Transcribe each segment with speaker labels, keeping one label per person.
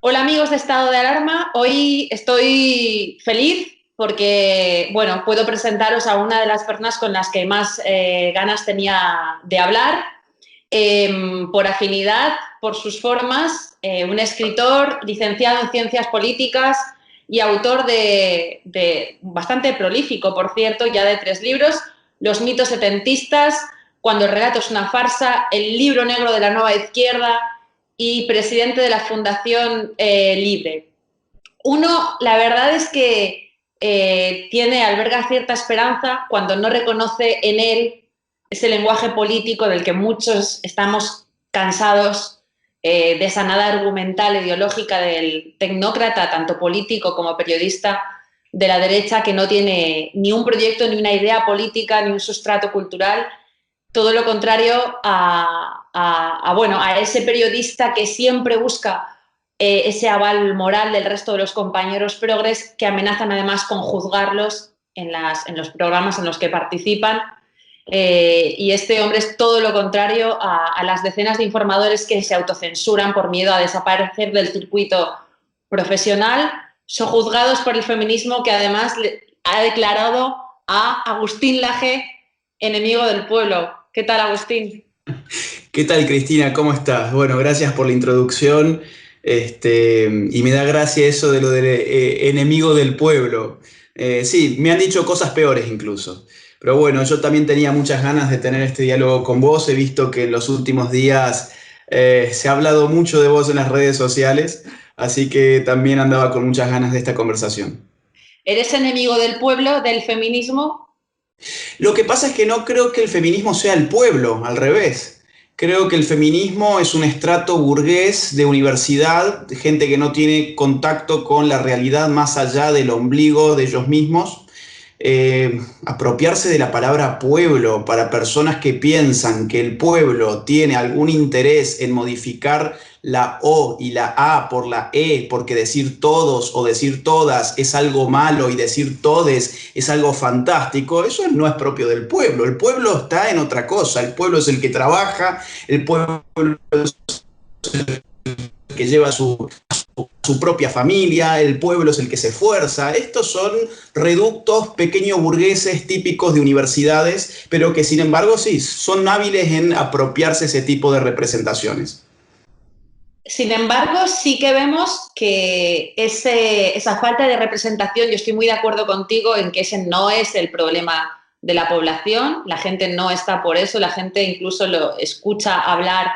Speaker 1: Hola amigos de Estado de Alarma, hoy estoy feliz porque, bueno, puedo presentaros a una de las personas con las que más ganas tenía de hablar, por afinidad, por sus formas, un escritor licenciado en Ciencias Políticas y autor de bastante prolífico, por cierto, ya de 3 libros, Los mitos setentistas, Cuando el relato es una farsa, El libro negro de la nueva izquierda y presidente de la Fundación Libre. Uno, la verdad es que alberga cierta esperanza cuando no reconoce en él ese lenguaje político del que muchos estamos cansados, de esa nada argumental ideológica del tecnócrata, tanto político como periodista, de la derecha, que no tiene ni un proyecto, ni una idea política, ni un sustrato cultural. Todo lo contrario a ese periodista que siempre busca ese aval moral del resto de los compañeros progres, que amenazan además con juzgarlos en los programas en los que participan. Y este hombre es todo lo contrario a las decenas de informadores que se autocensuran por miedo a desaparecer del circuito profesional, sojuzgados por el feminismo, que además ha declarado a Agustín Laje enemigo del pueblo. ¿Qué tal, Agustín?
Speaker 2: ¿Qué tal, Cristina? ¿Cómo estás? Bueno, gracias por la introducción. Y me da gracia eso de lo del enemigo del pueblo. Sí, me han dicho cosas peores incluso. Pero bueno, yo también tenía muchas ganas de tener este diálogo con vos. He visto que en los últimos días se ha hablado mucho de vos en las redes sociales, así que también andaba con muchas ganas de esta conversación.
Speaker 1: ¿Eres enemigo del pueblo, del feminismo?
Speaker 2: Lo que pasa es que no creo que el feminismo sea el pueblo, al revés. Creo que el feminismo es un estrato burgués de universidad, de gente que no tiene contacto con la realidad más allá del ombligo de ellos mismos. Apropiarse de la palabra pueblo para personas que piensan que el pueblo tiene algún interés en modificar la O y la A por la E, porque decir todos o decir todas es algo malo y decir todes es algo fantástico, eso no es propio del pueblo. El pueblo está en otra cosa, el pueblo es el que trabaja, el pueblo es el que lleva su propia familia, el pueblo es el que se esfuerza. Estos son reductos pequeños burgueses típicos de universidades, pero que sin embargo sí, son hábiles en apropiarse ese tipo de representaciones.
Speaker 1: Sin embargo, sí que vemos que esa falta de representación, yo estoy muy de acuerdo contigo en que ese no es el problema de la población, la gente no está por eso, la gente incluso lo escucha hablar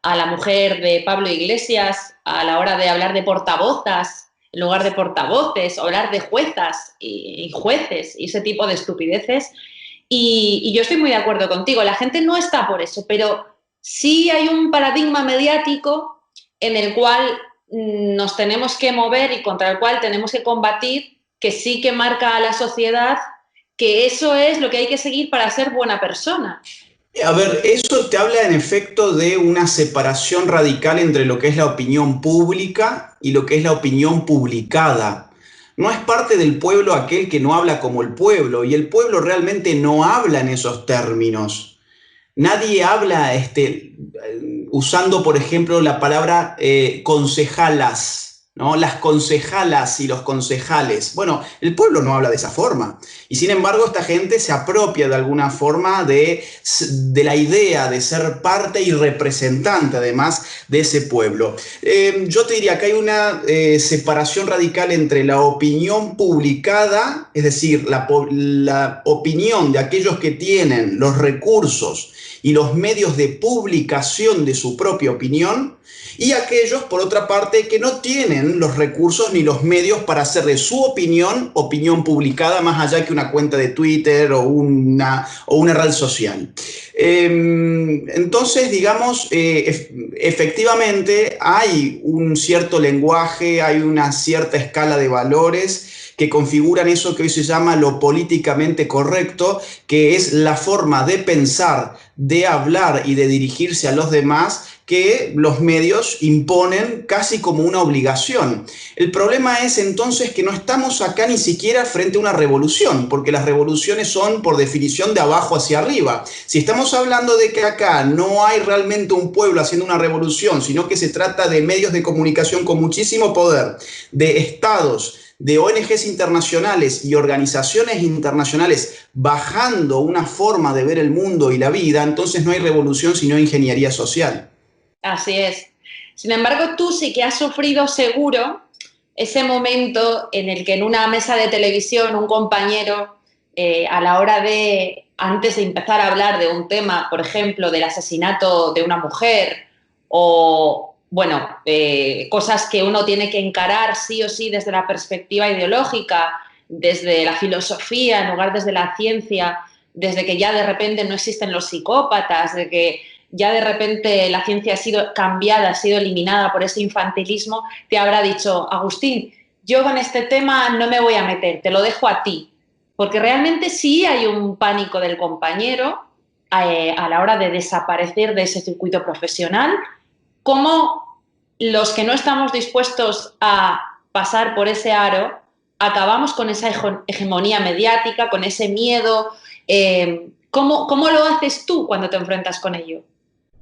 Speaker 1: a la mujer de Pablo Iglesias a la hora de hablar de portavozas en lugar de portavoces, o hablar de juezas y jueces y ese tipo de estupideces. Y yo estoy muy de acuerdo contigo, la gente no está por eso, pero sí hay un paradigma mediático en el cual nos tenemos que mover y contra el cual tenemos que combatir, que sí que marca a la sociedad que eso es lo que hay que seguir para ser buena persona.
Speaker 2: A ver, eso te habla en efecto de una separación radical entre lo que es la opinión pública y lo que es la opinión publicada. No es parte del pueblo aquel que no habla como el pueblo, y el pueblo realmente no habla en esos términos. Nadie habla usando, por ejemplo, la palabra concejalas, ¿no? Las concejalas y los concejales. Bueno, el pueblo no habla de esa forma. Y sin embargo, esta gente se apropia de alguna forma de la idea de ser parte y representante, además, de ese pueblo. Yo te diría que hay una separación radical entre la opinión publicada, es decir, la opinión de aquellos que tienen los recursos y los medios de publicación de su propia opinión, y aquellos, por otra parte, que no tienen los recursos ni los medios para hacer de su opinión publicada, más allá que una cuenta de Twitter o una red social. Entonces, digamos, efectivamente hay un cierto lenguaje, hay una cierta escala de valores que configuran eso que hoy se llama lo políticamente correcto, que es la forma de pensar, de hablar y de dirigirse a los demás que los medios imponen casi como una obligación. El problema es entonces que no estamos acá ni siquiera frente a una revolución, porque las revoluciones son por definición de abajo hacia arriba. Si estamos hablando de que acá no hay realmente un pueblo haciendo una revolución, sino que se trata de medios de comunicación con muchísimo poder, de estados, de ONGs internacionales y organizaciones internacionales bajando una forma de ver el mundo y la vida, entonces no hay revolución sino ingeniería social.
Speaker 1: Así es. Sin embargo, tú sí que has sufrido seguro ese momento en el que en una mesa de televisión un compañero, a la hora de, antes de empezar a hablar de un tema, por ejemplo, del asesinato de una mujer o, bueno, cosas que uno tiene que encarar sí o sí desde la perspectiva ideológica, desde la filosofía en lugar desde la ciencia, desde que ya de repente no existen los psicópatas, de que ya de repente la ciencia ha sido cambiada, ha sido eliminada por ese infantilismo, te habrá dicho, Agustín, yo con este tema no me voy a meter, te lo dejo a ti. Porque realmente sí hay un pánico del compañero a la hora de desaparecer de ese circuito profesional, como los que no estamos dispuestos a pasar por ese aro, acabamos con esa hegemonía mediática, con ese miedo. ¿Cómo lo haces tú cuando te enfrentas con ello?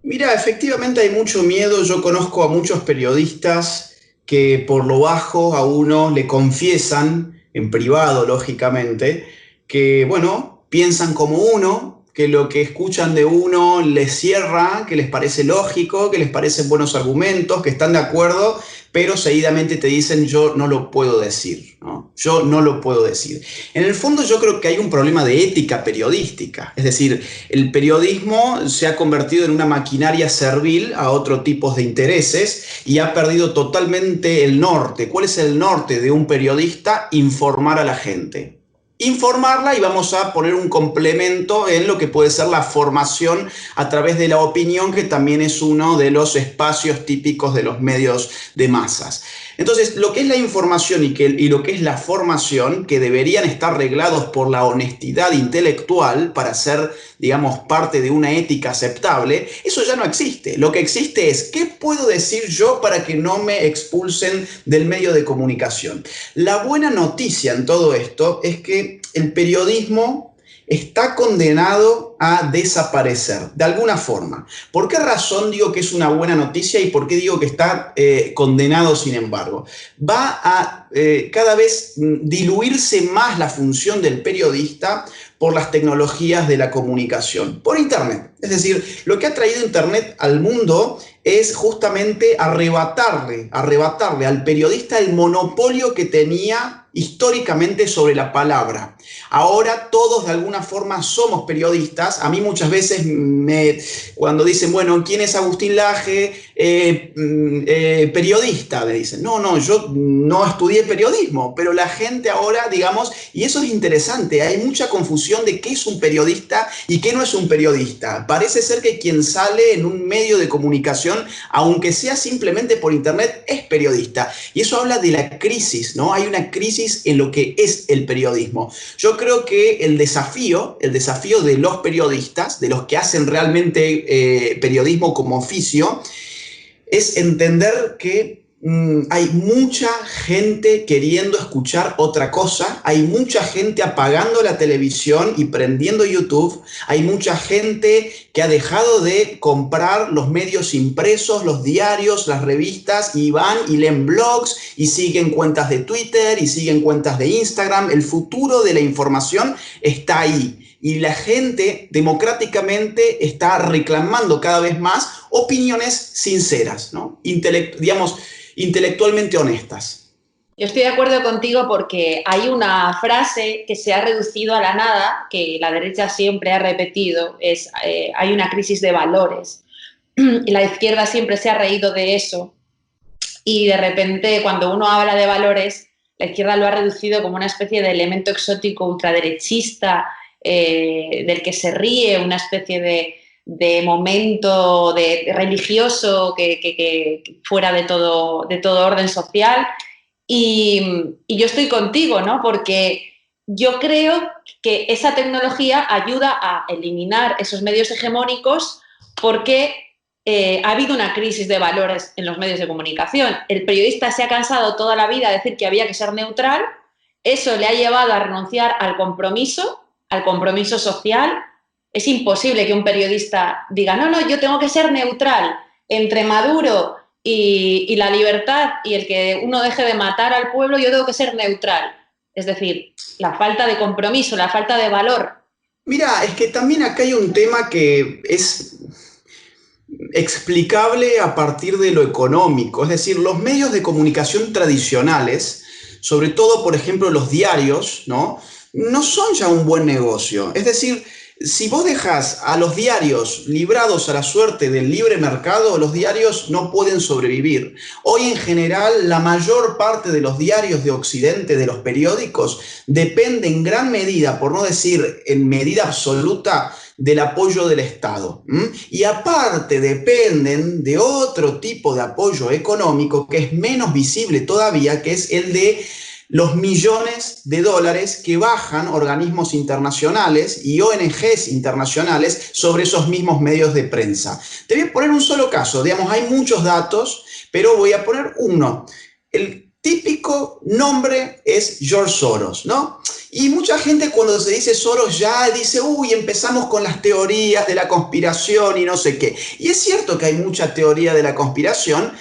Speaker 2: Mira, efectivamente hay mucho miedo. Yo conozco a muchos periodistas que por lo bajo a uno le confiesan, en privado lógicamente, que bueno, piensan como uno, que lo que escuchan de uno les cierra, que les parece lógico, que les parecen buenos argumentos, que están de acuerdo, pero seguidamente te dicen yo no lo puedo decir, ¿no? Yo no lo puedo decir. En el fondo yo creo que hay un problema de ética periodística, es decir, el periodismo se ha convertido en una maquinaria servil a otro tipo de intereses y ha perdido totalmente el norte. ¿Cuál es el norte de un periodista? Informar a la gente. Informarla y vamos a poner un complemento en lo que puede ser la formación a través de la opinión, que también es uno de los espacios típicos de los medios de masas. Entonces, lo que es la información y lo que es la formación, que deberían estar reglados por la honestidad intelectual para ser, digamos, parte de una ética aceptable, eso ya no existe. Lo que existe es, ¿qué puedo decir yo para que no me expulsen del medio de comunicación? La buena noticia en todo esto es que el periodismo está condenado a desaparecer, de alguna forma. ¿Por qué razón digo que es una buena noticia y por qué digo que está condenado sin embargo? Va a cada vez diluirse más la función del periodista por las tecnologías de la comunicación, por Internet. Es decir, lo que ha traído Internet al mundo es justamente arrebatarle al periodista el monopolio que tenía históricamente sobre la palabra. Ahora todos de alguna forma somos periodistas. A mí muchas veces cuando dicen, bueno, ¿quién es Agustín Laje? Periodista, me dicen. No, yo no estudié periodismo, pero la gente ahora, digamos, y eso es interesante, hay mucha confusión de qué es un periodista y qué no es un periodista. Parece ser que quien sale en un medio de comunicación, aunque sea simplemente por internet, es periodista. Y eso habla de la crisis, ¿no? Hay una crisis en lo que es el periodismo. Yo creo que el desafío de los periodistas, de los que hacen realmente periodismo como oficio, es entender que hay mucha gente queriendo escuchar otra cosa, hay mucha gente apagando la televisión y prendiendo YouTube, hay mucha gente que ha dejado de comprar los medios impresos, los diarios, las revistas, y van y leen blogs y siguen cuentas de Twitter y siguen cuentas de Instagram. El futuro de la información está ahí. Y la gente democráticamente está reclamando cada vez más opiniones sinceras, ¿no? Intelectualmente honestas.
Speaker 1: Yo estoy de acuerdo contigo porque hay una frase que se ha reducido a la nada, que la derecha siempre ha repetido, es hay una crisis de valores. Y la izquierda siempre se ha reído de eso. Y de repente, cuando uno habla de valores, la izquierda lo ha reducido como una especie de elemento exótico ultraderechista, del que se ríe, una especie de momento religioso que fuera de todo orden social. Y yo estoy contigo, ¿no? Porque yo creo que esa tecnología ayuda a eliminar esos medios hegemónicos porque ha habido una crisis de valores en los medios de comunicación. El periodista se ha cansado toda la vida de decir que había que ser neutral. Eso le ha llevado a renunciar al compromiso social. Es imposible que un periodista diga, no, no, yo tengo que ser neutral entre Maduro y la libertad y el que uno deje de matar al pueblo, yo tengo que ser neutral. Es decir, la falta de compromiso, la falta de valor.
Speaker 2: Mira, es que también acá hay un tema que es explicable a partir de lo económico. Es decir, los medios de comunicación tradicionales, sobre todo, por ejemplo, los diarios, no son ya un buen negocio. Es decir, si vos dejas a los diarios librados a la suerte del libre mercado, los diarios no pueden sobrevivir. Hoy en general la mayor parte de los diarios de Occidente, de los periódicos, depende en gran medida, por no decir en medida absoluta, del apoyo del Estado. Y aparte dependen de otro tipo de apoyo económico que es menos visible todavía, que es el de los millones de dólares que bajan organismos internacionales y ONGs internacionales sobre esos mismos medios de prensa. Te voy a poner un solo caso, digamos, hay muchos datos, pero voy a poner uno. El típico nombre es George Soros, ¿no? Y mucha gente cuando se dice Soros ya dice, uy, empezamos con las teorías de la conspiración y no sé qué. Y es cierto que hay mucha teoría de la conspiración,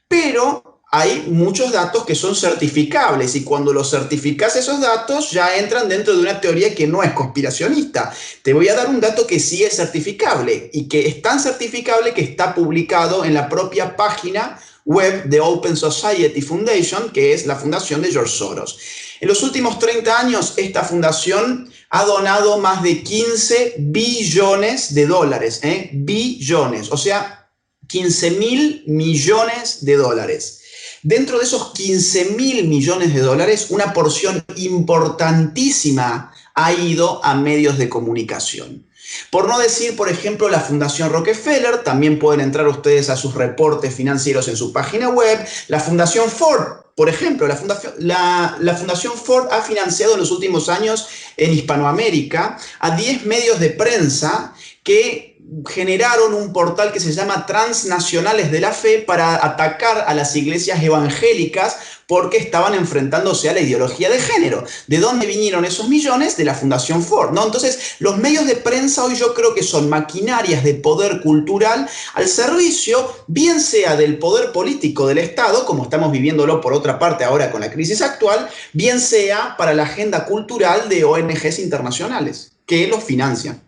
Speaker 2: pero hay muchos datos que son certificables y cuando los certificas esos datos ya entran dentro de una teoría que no es conspiracionista. Te voy a dar un dato que sí es certificable y que es tan certificable que está publicado en la propia página web de Open Society Foundation, que es la fundación de George Soros. En los últimos 30 años, esta fundación ha donado más de 15 billones de dólares, billones, o sea, 15.000 millones de dólares. Dentro de esos 15.000 millones de dólares, una porción importantísima ha ido a medios de comunicación. Por no decir, por ejemplo, la Fundación Rockefeller, también pueden entrar ustedes a sus reportes financieros en su página web. La Fundación Ford, por ejemplo, la Fundación Ford ha financiado en los últimos años en Hispanoamérica a 10 medios de prensa que generaron un portal que se llama Transnacionales de la Fe para atacar a las iglesias evangélicas porque estaban enfrentándose a la ideología de género. ¿De dónde vinieron esos millones? De la Fundación Ford, ¿no? Entonces, los medios de prensa hoy yo creo que son maquinarias de poder cultural al servicio, bien sea del poder político del Estado, como estamos viviéndolo por otra parte ahora con la crisis actual, bien sea para la agenda cultural de ONGs internacionales que los financian.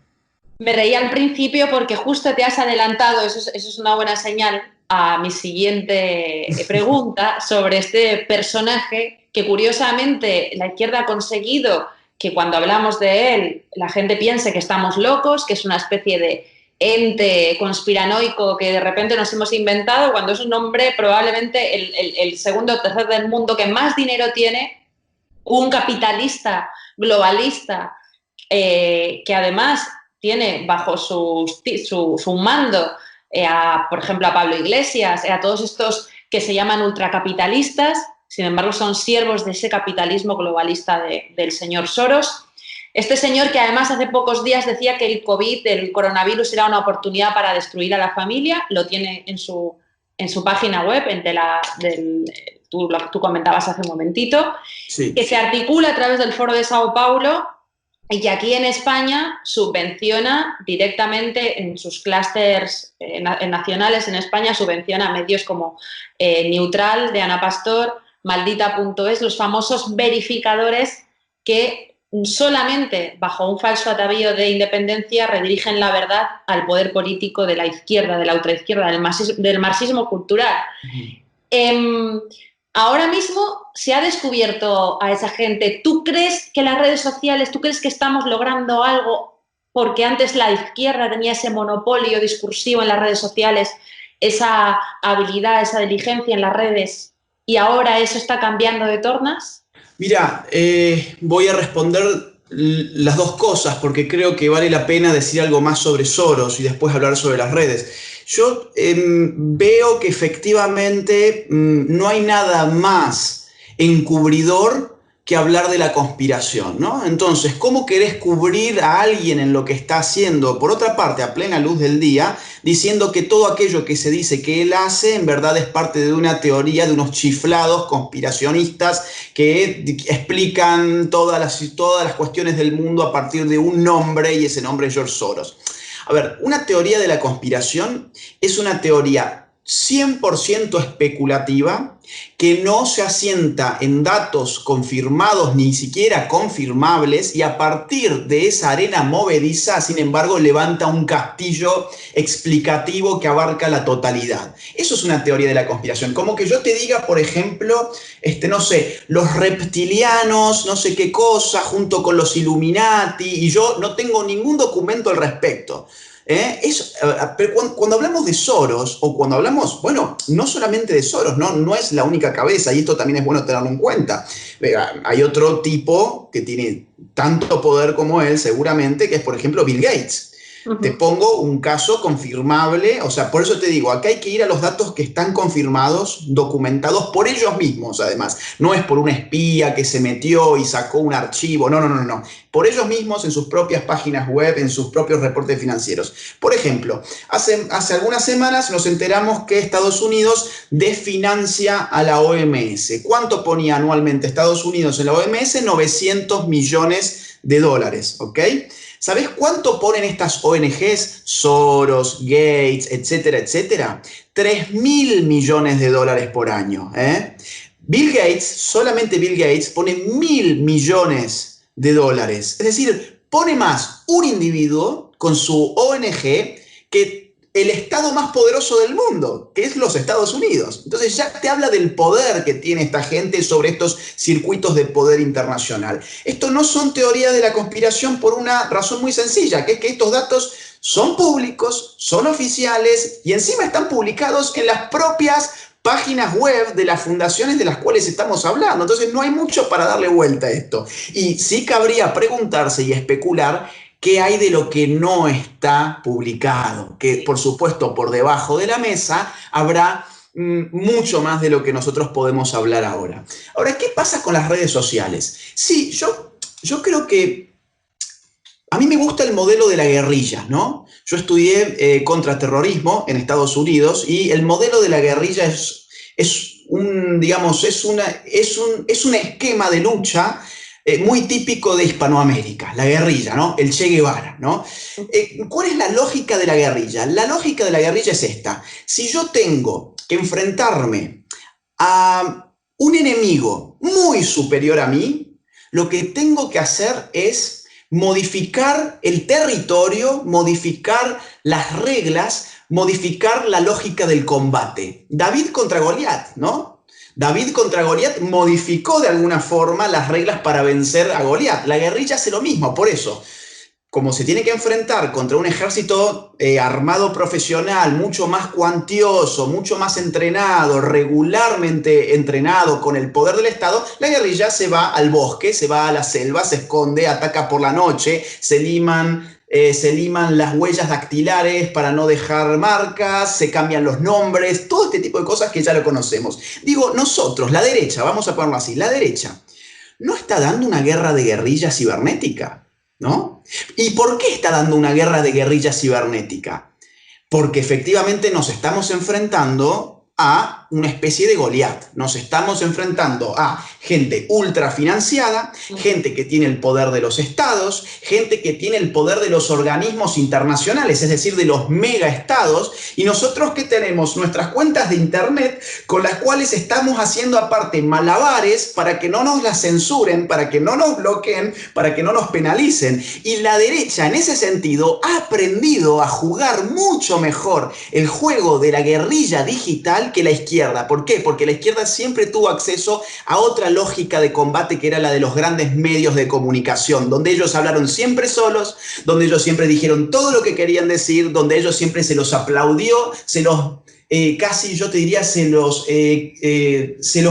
Speaker 1: Me reí al principio porque justo te has adelantado, eso es una buena señal, a mi siguiente pregunta sobre este personaje que curiosamente la izquierda ha conseguido que cuando hablamos de él la gente piense que estamos locos, que es una especie de ente conspiranoico que de repente nos hemos inventado, cuando es un hombre probablemente el segundo o tercer del mundo que más dinero tiene, un capitalista globalista que además tiene bajo su mando por ejemplo, a Pablo Iglesias, a todos estos que se llaman ultracapitalistas, sin embargo son siervos de ese capitalismo globalista del señor Soros. Este señor que además hace pocos días decía que el COVID, el coronavirus, era una oportunidad para destruir a la familia, lo tiene en su página web, tú comentabas hace un momentito, sí. Que se articula a través del Foro de Sao Paulo y que aquí en España subvenciona directamente en sus clústeres nacionales en España, subvenciona medios como Neutral, de Ana Pastor, Maldita.es, los famosos verificadores que solamente bajo un falso atavío de independencia redirigen la verdad al poder político de la izquierda, de la ultraizquierda, del marxismo cultural. Ahora mismo se ha descubierto a esa gente. ¿Tú crees que las redes sociales, tú crees que estamos logrando algo porque antes la izquierda tenía ese monopolio discursivo en las redes sociales, esa habilidad, esa diligencia en las redes y ahora eso está cambiando de tornas?
Speaker 2: Mira, voy a responder las dos cosas porque creo que vale la pena decir algo más sobre Soros y después hablar sobre las redes. Yo veo que efectivamente no hay nada más encubridor que hablar de la conspiración, ¿no? Entonces, ¿cómo querés cubrir a alguien en lo que está haciendo, por otra parte, a plena luz del día, diciendo que todo aquello que se dice que él hace en verdad es parte de una teoría de unos chiflados conspiracionistas que explican todas las cuestiones del mundo a partir de un nombre, y ese nombre es George Soros? A ver, una teoría de la conspiración es una teoría 100% especulativa que no se asienta en datos confirmados ni siquiera confirmables, y a partir de esa arena movediza, sin embargo, levanta un castillo explicativo que abarca la totalidad. Eso es una teoría de la conspiración. Como que yo te diga, por ejemplo, no sé, los reptilianos, no sé qué cosa, junto con los Illuminati, y yo no tengo ningún documento al respecto. Pero cuando hablamos de Soros, o cuando hablamos, bueno, no solamente de Soros, no es la única cabeza, y esto también es bueno tenerlo en cuenta. Hay otro tipo que tiene tanto poder como él, seguramente, que es, por ejemplo, Bill Gates. Te pongo un caso confirmable, o sea, por eso te digo, acá hay que ir a los datos que están confirmados, documentados por ellos mismos, además. No es por un espía que se metió y sacó un archivo, no. Por ellos mismos, en sus propias páginas web, en sus propios reportes financieros. Por ejemplo, hace algunas semanas nos enteramos que Estados Unidos desfinancia a la OMS. ¿Cuánto ponía anualmente Estados Unidos en la OMS? 900 millones de dólares, ¿ok? ¿Sabés cuánto ponen estas ONGs? Soros, Gates, etcétera, etcétera. 3.000 millones de dólares por año. Bill Gates, solamente Bill Gates, pone 1.000 millones de dólares. Es decir, pone más un individuo con su ONG que el estado más poderoso del mundo, que es los Estados Unidos. Entonces ya te habla del poder que tiene esta gente sobre estos circuitos de poder internacional. Esto no son teorías de la conspiración por una razón muy sencilla, que es que estos datos son públicos, son oficiales, y encima están publicados en las propias páginas web de las fundaciones de las cuales estamos hablando. Entonces no hay mucho para darle vuelta a esto. Y sí cabría preguntarse y especular qué hay de lo que no está publicado, que por supuesto por debajo de la mesa habrá mucho más de lo que nosotros podemos hablar ahora. Ahora, ¿qué pasa con las redes sociales? Sí, yo creo que a mí me gusta el modelo de la guerrilla, ¿no? Yo estudié contraterrorismo en Estados Unidos, y el modelo de la guerrilla es un esquema de lucha muy típico de Hispanoamérica, la guerrilla, ¿no? El Che Guevara, ¿no? ¿Cuál es la lógica de la guerrilla? La lógica de la guerrilla es esta. Si yo tengo que enfrentarme a un enemigo muy superior a mí, lo que tengo que hacer es modificar el territorio, modificar las reglas, modificar la lógica del combate. David contra Goliat, ¿no? David contra Goliat modificó de alguna forma las reglas para vencer a Goliat. La guerrilla hace lo mismo, por eso, como se tiene que enfrentar contra un ejército armado profesional, mucho más cuantioso, mucho más entrenado, regularmente entrenado con el poder del Estado, la guerrilla se va al bosque, se va a la selva, se esconde, ataca por la noche, se liman las huellas dactilares para no dejar marcas, se cambian los nombres, todo este tipo de cosas que ya lo conocemos. Digo, nosotros, la derecha, vamos a ponerlo así, la derecha, ¿no está dando una guerra de guerrilla cibernética? ¿No? ¿Y por qué está dando una guerra de guerrilla cibernética? Porque efectivamente nos estamos enfrentando a una especie de Goliat. Nos estamos enfrentando a gente ultra financiada, gente que tiene el poder de los estados, gente que tiene el poder de los organismos internacionales, es decir, de los megaestados, y nosotros que tenemos nuestras cuentas de internet con las cuales estamos haciendo aparte malabares para que no nos las censuren, para que no nos bloqueen, para que no nos penalicen. Y la derecha en ese sentido ha aprendido a jugar mucho mejor el juego de la guerrilla digital que la izquierda. ¿Por qué? Porque la izquierda siempre tuvo acceso a otra lógica de combate, que era la de los grandes medios de comunicación, donde ellos hablaron siempre solos, donde ellos siempre dijeron todo lo que querían decir, donde ellos siempre se los aplaudió, se los casi yo te diría se los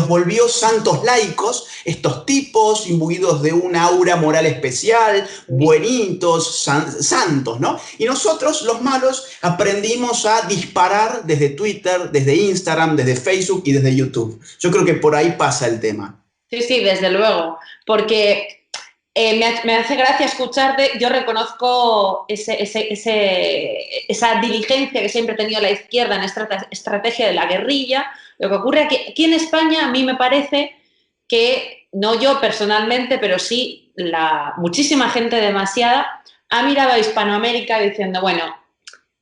Speaker 2: volvió santos laicos, estos tipos imbuidos de un aura moral especial, buenitos, santos, ¿no? Y nosotros, los malos, aprendimos a disparar desde Twitter, desde Instagram, desde Facebook y desde YouTube. Yo creo que por ahí pasa el tema.
Speaker 1: Sí, desde luego, porque me hace gracia escucharte. Yo reconozco esa diligencia que siempre ha tenido la izquierda en esta estrategia de la guerrilla. Lo que ocurre aquí en España, a mí me parece que, no yo personalmente, pero sí muchísima gente demasiada, ha mirado a Hispanoamérica diciendo, bueno,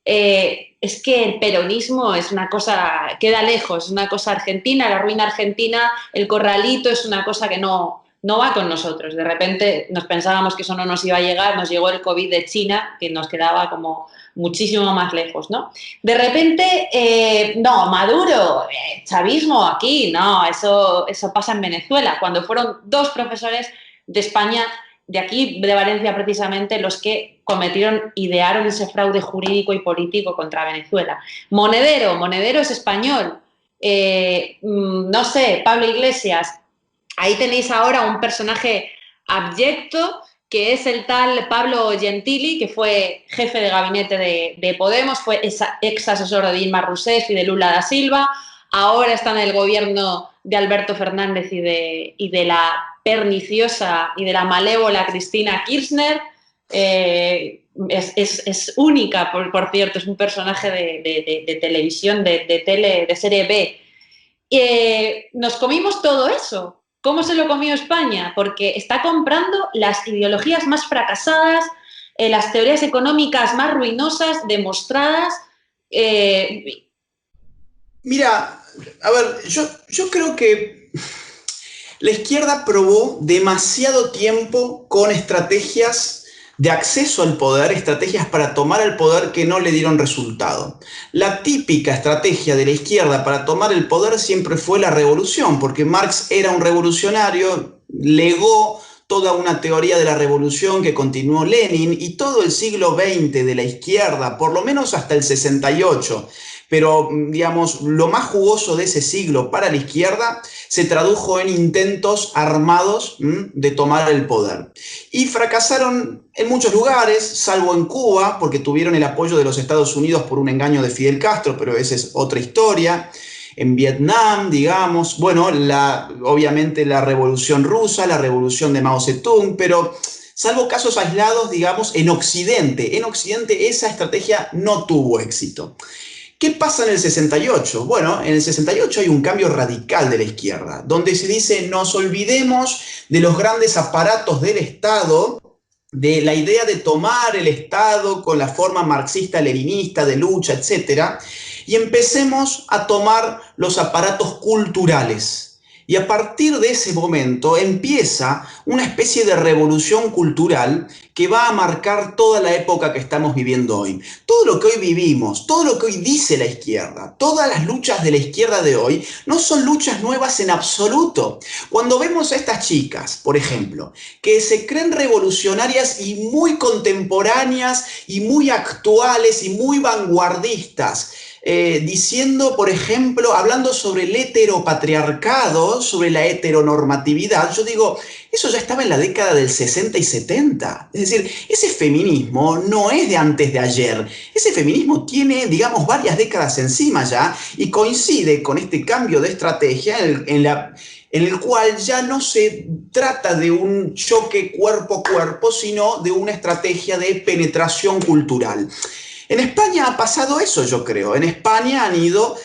Speaker 1: es que el peronismo es una cosa, queda lejos, es una cosa argentina, la ruina argentina, el corralito es una cosa que no va con nosotros. De repente nos pensábamos que eso no nos iba a llegar, nos llegó el COVID de China, que nos quedaba como muchísimo más lejos, ¿no? De repente, no, Maduro, chavismo aquí, no, eso pasa en Venezuela, cuando fueron dos profesores de España, de aquí, de Valencia precisamente, los que idearon ese fraude jurídico y político contra Venezuela. Monedero es español. No sé, Pablo Iglesias, ahí tenéis ahora un personaje abyecto que es el tal Pablo Gentili, que fue jefe de gabinete de Podemos, fue ex asesor de Dilma Rousseff y de Lula da Silva, ahora está en el gobierno de Alberto Fernández y de la perniciosa y de la malévola Cristina Kirchner. Es única, por cierto, es un personaje de televisión, de serie B. Nos comimos todo eso. ¿Cómo se lo comió España? Porque está comprando las ideologías más fracasadas, las teorías económicas más ruinosas, demostradas.
Speaker 2: Mira, a ver, yo creo que la izquierda probó demasiado tiempo con estrategias de acceso al poder, estrategias para tomar el poder que no le dieron resultado. La típica estrategia de la izquierda para tomar el poder siempre fue la revolución, porque Marx era un revolucionario, legó toda una teoría de la revolución que continuó Lenin, y todo el siglo XX de la izquierda, por lo menos hasta el 68, pero digamos, lo más jugoso de ese siglo para la izquierda se tradujo en intentos armados de tomar el poder. Y fracasaron en muchos lugares, salvo en Cuba, porque tuvieron el apoyo de los Estados Unidos por un engaño de Fidel Castro, pero esa es otra historia. En Vietnam, digamos, bueno, obviamente la revolución rusa, la revolución de Mao Zedong, pero salvo casos aislados, digamos, en Occidente esa estrategia no tuvo éxito. ¿Qué pasa en el 68? Bueno, en el 68 hay un cambio radical de la izquierda, donde se dice nos olvidemos de los grandes aparatos del Estado, de la idea de tomar el Estado con la forma marxista-leninista de lucha, etc., y empecemos a tomar los aparatos culturales. Y a partir de ese momento empieza una especie de revolución cultural que va a marcar toda la época que estamos viviendo hoy. Todo lo que hoy vivimos, todo lo que hoy dice la izquierda, todas las luchas de la izquierda de hoy, no son luchas nuevas en absoluto. Cuando vemos a estas chicas, por ejemplo, que se creen revolucionarias y muy contemporáneas y muy actuales y muy vanguardistas, diciendo, por ejemplo, hablando sobre el heteropatriarcado, sobre la heteronormatividad, yo digo, eso ya estaba en la década del 60 y 70. Es decir, ese feminismo no es de antes de ayer. Ese feminismo tiene, digamos, varias décadas encima ya y coincide con este cambio de estrategia en el cual ya no se trata de un choque cuerpo a cuerpo, sino de una estrategia de penetración cultural. En España ha pasado eso, yo creo. En España han ido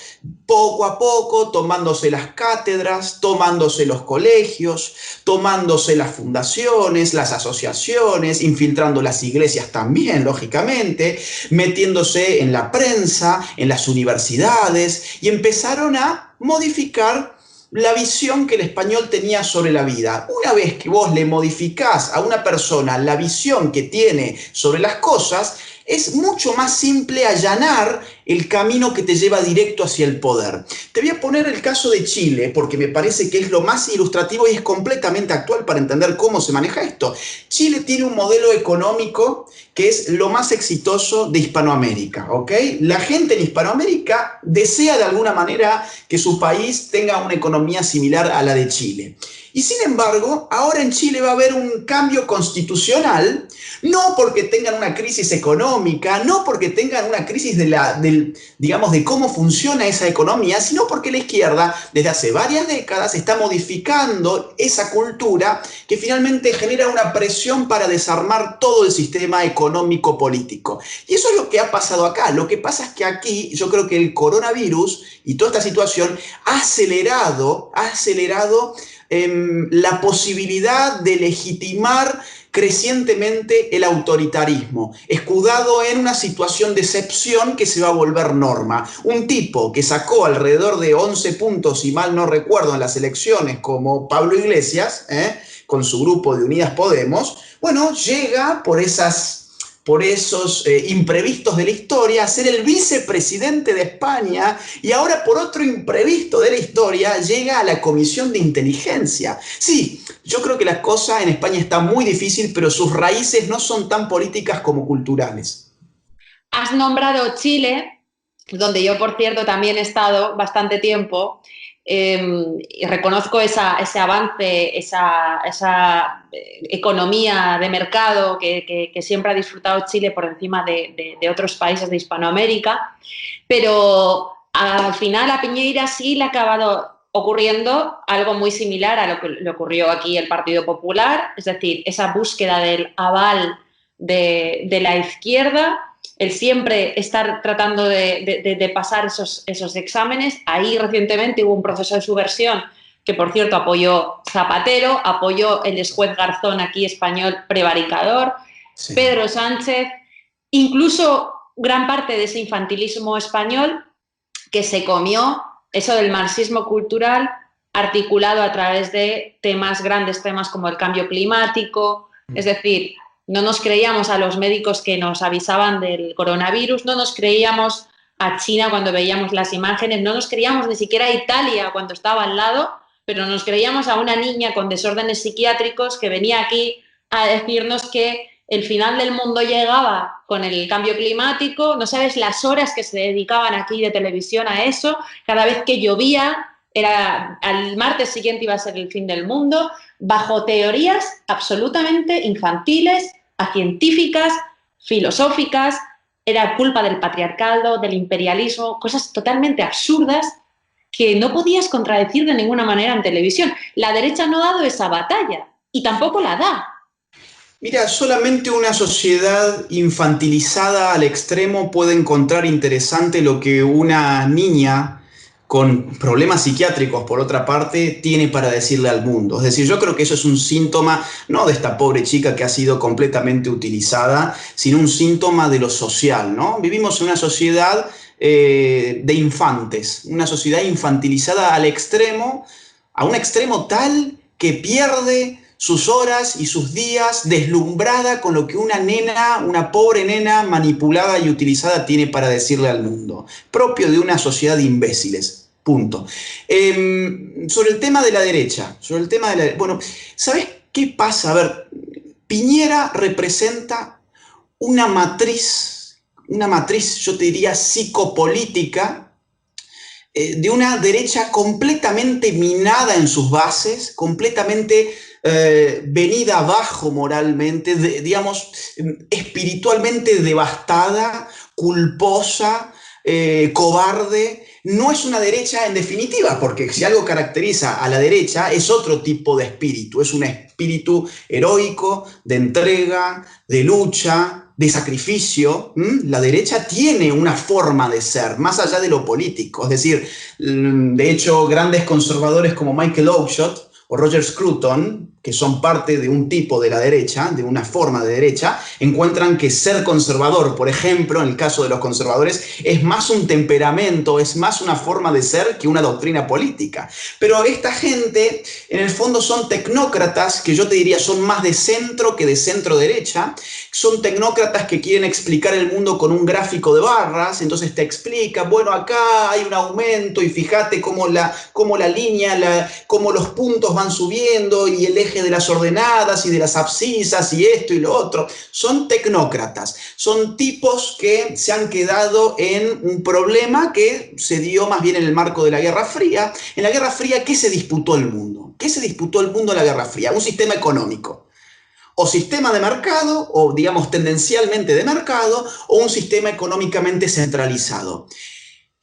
Speaker 2: poco a poco tomándose las cátedras, tomándose los colegios, tomándose las fundaciones, las asociaciones, infiltrando las iglesias también, lógicamente, metiéndose en la prensa, en las universidades, y empezaron a modificar la visión que el español tenía sobre la vida. Una vez que vos le modificás a una persona la visión que tiene sobre las cosas, es mucho más simple allanar el camino que te lleva directo hacia el poder. Te voy a poner el caso de Chile, porque me parece que es lo más ilustrativo y es completamente actual para entender cómo se maneja esto. Chile tiene un modelo económico que es lo más exitoso de Hispanoamérica, ¿ok? La gente en Hispanoamérica desea de alguna manera que su país tenga una economía similar a la de Chile. Y sin embargo, ahora en Chile va a haber un cambio constitucional, no porque tengan una crisis económica, no porque tengan una crisis del digamos, de cómo funciona esa economía, sino porque la izquierda desde hace varias décadas está modificando esa cultura que finalmente genera una presión para desarmar todo el sistema económico-político. Y eso es lo que ha pasado acá. Lo que pasa es que aquí yo creo que el coronavirus y toda esta situación ha acelerado la posibilidad de legitimar crecientemente el autoritarismo, escudado en una situación de excepción que se va a volver norma. Un tipo que sacó alrededor de 11 puntos, si mal no recuerdo, en las elecciones, como Pablo Iglesias, con su grupo de Unidas Podemos, bueno, llega por esos imprevistos de la historia a ser el vicepresidente de España y ahora por otro imprevisto de la historia llega a la Comisión de Inteligencia. Sí, yo creo que la cosa en España está muy difícil, pero sus raíces no son tan políticas como culturales.
Speaker 1: Has nombrado Chile, donde yo, por cierto, también he estado bastante tiempo, y reconozco ese avance, esa economía de mercado que siempre ha disfrutado Chile por encima de otros países de Hispanoamérica, pero al final a Piñera sí le ha acabado ocurriendo algo muy similar a lo que le ocurrió aquí el Partido Popular, es decir, esa búsqueda del aval de la izquierda, el siempre estar tratando de pasar esos exámenes. Ahí recientemente hubo un proceso de subversión que, por cierto, apoyó Zapatero, apoyó el ex-juez Garzón, aquí español, prevaricador, sí. Pedro Sánchez, incluso gran parte de ese infantilismo español que se comió eso del marxismo cultural articulado a través de grandes temas como el cambio climático, es decir, no nos creíamos a los médicos que nos avisaban del coronavirus, no nos creíamos a China cuando veíamos las imágenes, no nos creíamos ni siquiera a Italia cuando estaba al lado, pero nos creíamos a una niña con desórdenes psiquiátricos que venía aquí a decirnos que el final del mundo llegaba con el cambio climático. No sabes las horas que se dedicaban aquí de televisión a eso. Cada vez que llovía, al martes siguiente iba a ser el fin del mundo, bajo teorías absolutamente infantiles, acientíficas, filosóficas. Era culpa del patriarcado, del imperialismo, cosas totalmente absurdas que no podías contradecir de ninguna manera en televisión. La derecha no ha dado esa batalla y tampoco la da.
Speaker 2: Mira, solamente una sociedad infantilizada al extremo puede encontrar interesante lo que una niña con problemas psiquiátricos, por otra parte, tiene para decirle al mundo. Es decir, yo creo que eso es un síntoma, no de esta pobre chica que ha sido completamente utilizada, sino un síntoma de lo social, ¿no? Vivimos en una sociedad de infantes, una sociedad infantilizada al extremo, a un extremo tal que pierde sus horas y sus días deslumbrada con lo que una pobre nena manipulada y utilizada tiene para decirle al mundo, propio de una sociedad de imbéciles, punto. Sobre el tema de la derecha, bueno, ¿sabes qué pasa? A ver, Piñera representa una matriz, yo te diría, psicopolítica, de una derecha completamente minada en sus bases, completamente venida abajo moralmente, digamos, espiritualmente devastada, culposa, cobarde. No es una derecha en definitiva, porque si algo caracteriza a la derecha es otro tipo de espíritu, es un espíritu heroico, de entrega, de lucha, de sacrificio. La derecha tiene una forma de ser, más allá de lo político. Es decir, de hecho, grandes conservadores como Michael Oakeshott o Roger Scruton, que son parte de un tipo de la derecha, de una forma de derecha, encuentran que ser conservador, por ejemplo, en el caso de los conservadores, es más un temperamento, es más una forma de ser que una doctrina política. Pero esta gente, en el fondo, son tecnócratas, que yo te diría son más de centro que de centro-derecha. Son tecnócratas que quieren explicar el mundo con un gráfico de barras, entonces te explica, bueno, acá hay un aumento y fíjate cómo la línea, cómo los puntos van subiendo y el eje de las ordenadas y de las abscisas y esto y lo otro. Son tecnócratas, son tipos que se han quedado en un problema que se dio más bien en el marco de la Guerra Fría. En la Guerra Fría, ¿qué se disputó el mundo? ¿Qué se disputó el mundo en la Guerra Fría? Un sistema económico. o sistema de mercado, o digamos tendencialmente de mercado, o un sistema económicamente centralizado.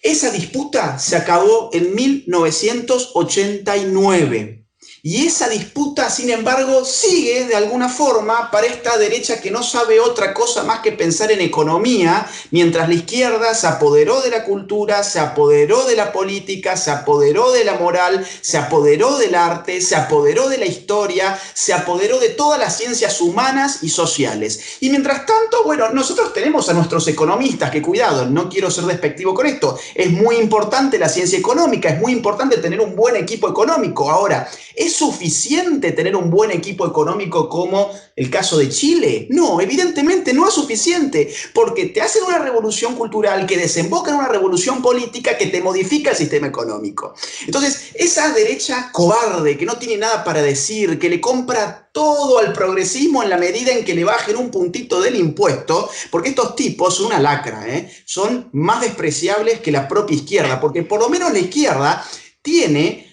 Speaker 2: Esa disputa se acabó en 1989. Y esa disputa, sin embargo, sigue de alguna forma para esta derecha que no sabe otra cosa más que pensar en economía, mientras la izquierda se apoderó de la cultura, se apoderó de la política, se apoderó de la moral, se apoderó del arte, se apoderó de la historia, se apoderó de todas las ciencias humanas y sociales. Y mientras tanto, bueno, nosotros tenemos a nuestros economistas, que cuidado, no quiero ser despectivo con esto, es muy importante la ciencia económica, es muy importante tener un buen equipo económico. Ahora, ¿es suficiente tener un buen equipo económico como el caso de Chile? No, evidentemente no es suficiente, porque te hacen una revolución cultural que desemboca en una revolución política que te modifica el sistema económico. Entonces, esa derecha cobarde que no tiene nada para decir, que le compra todo al progresismo en la medida en que le bajen un puntito del impuesto, porque estos tipos son una lacra, son más despreciables que la propia izquierda, porque por lo menos la izquierda tiene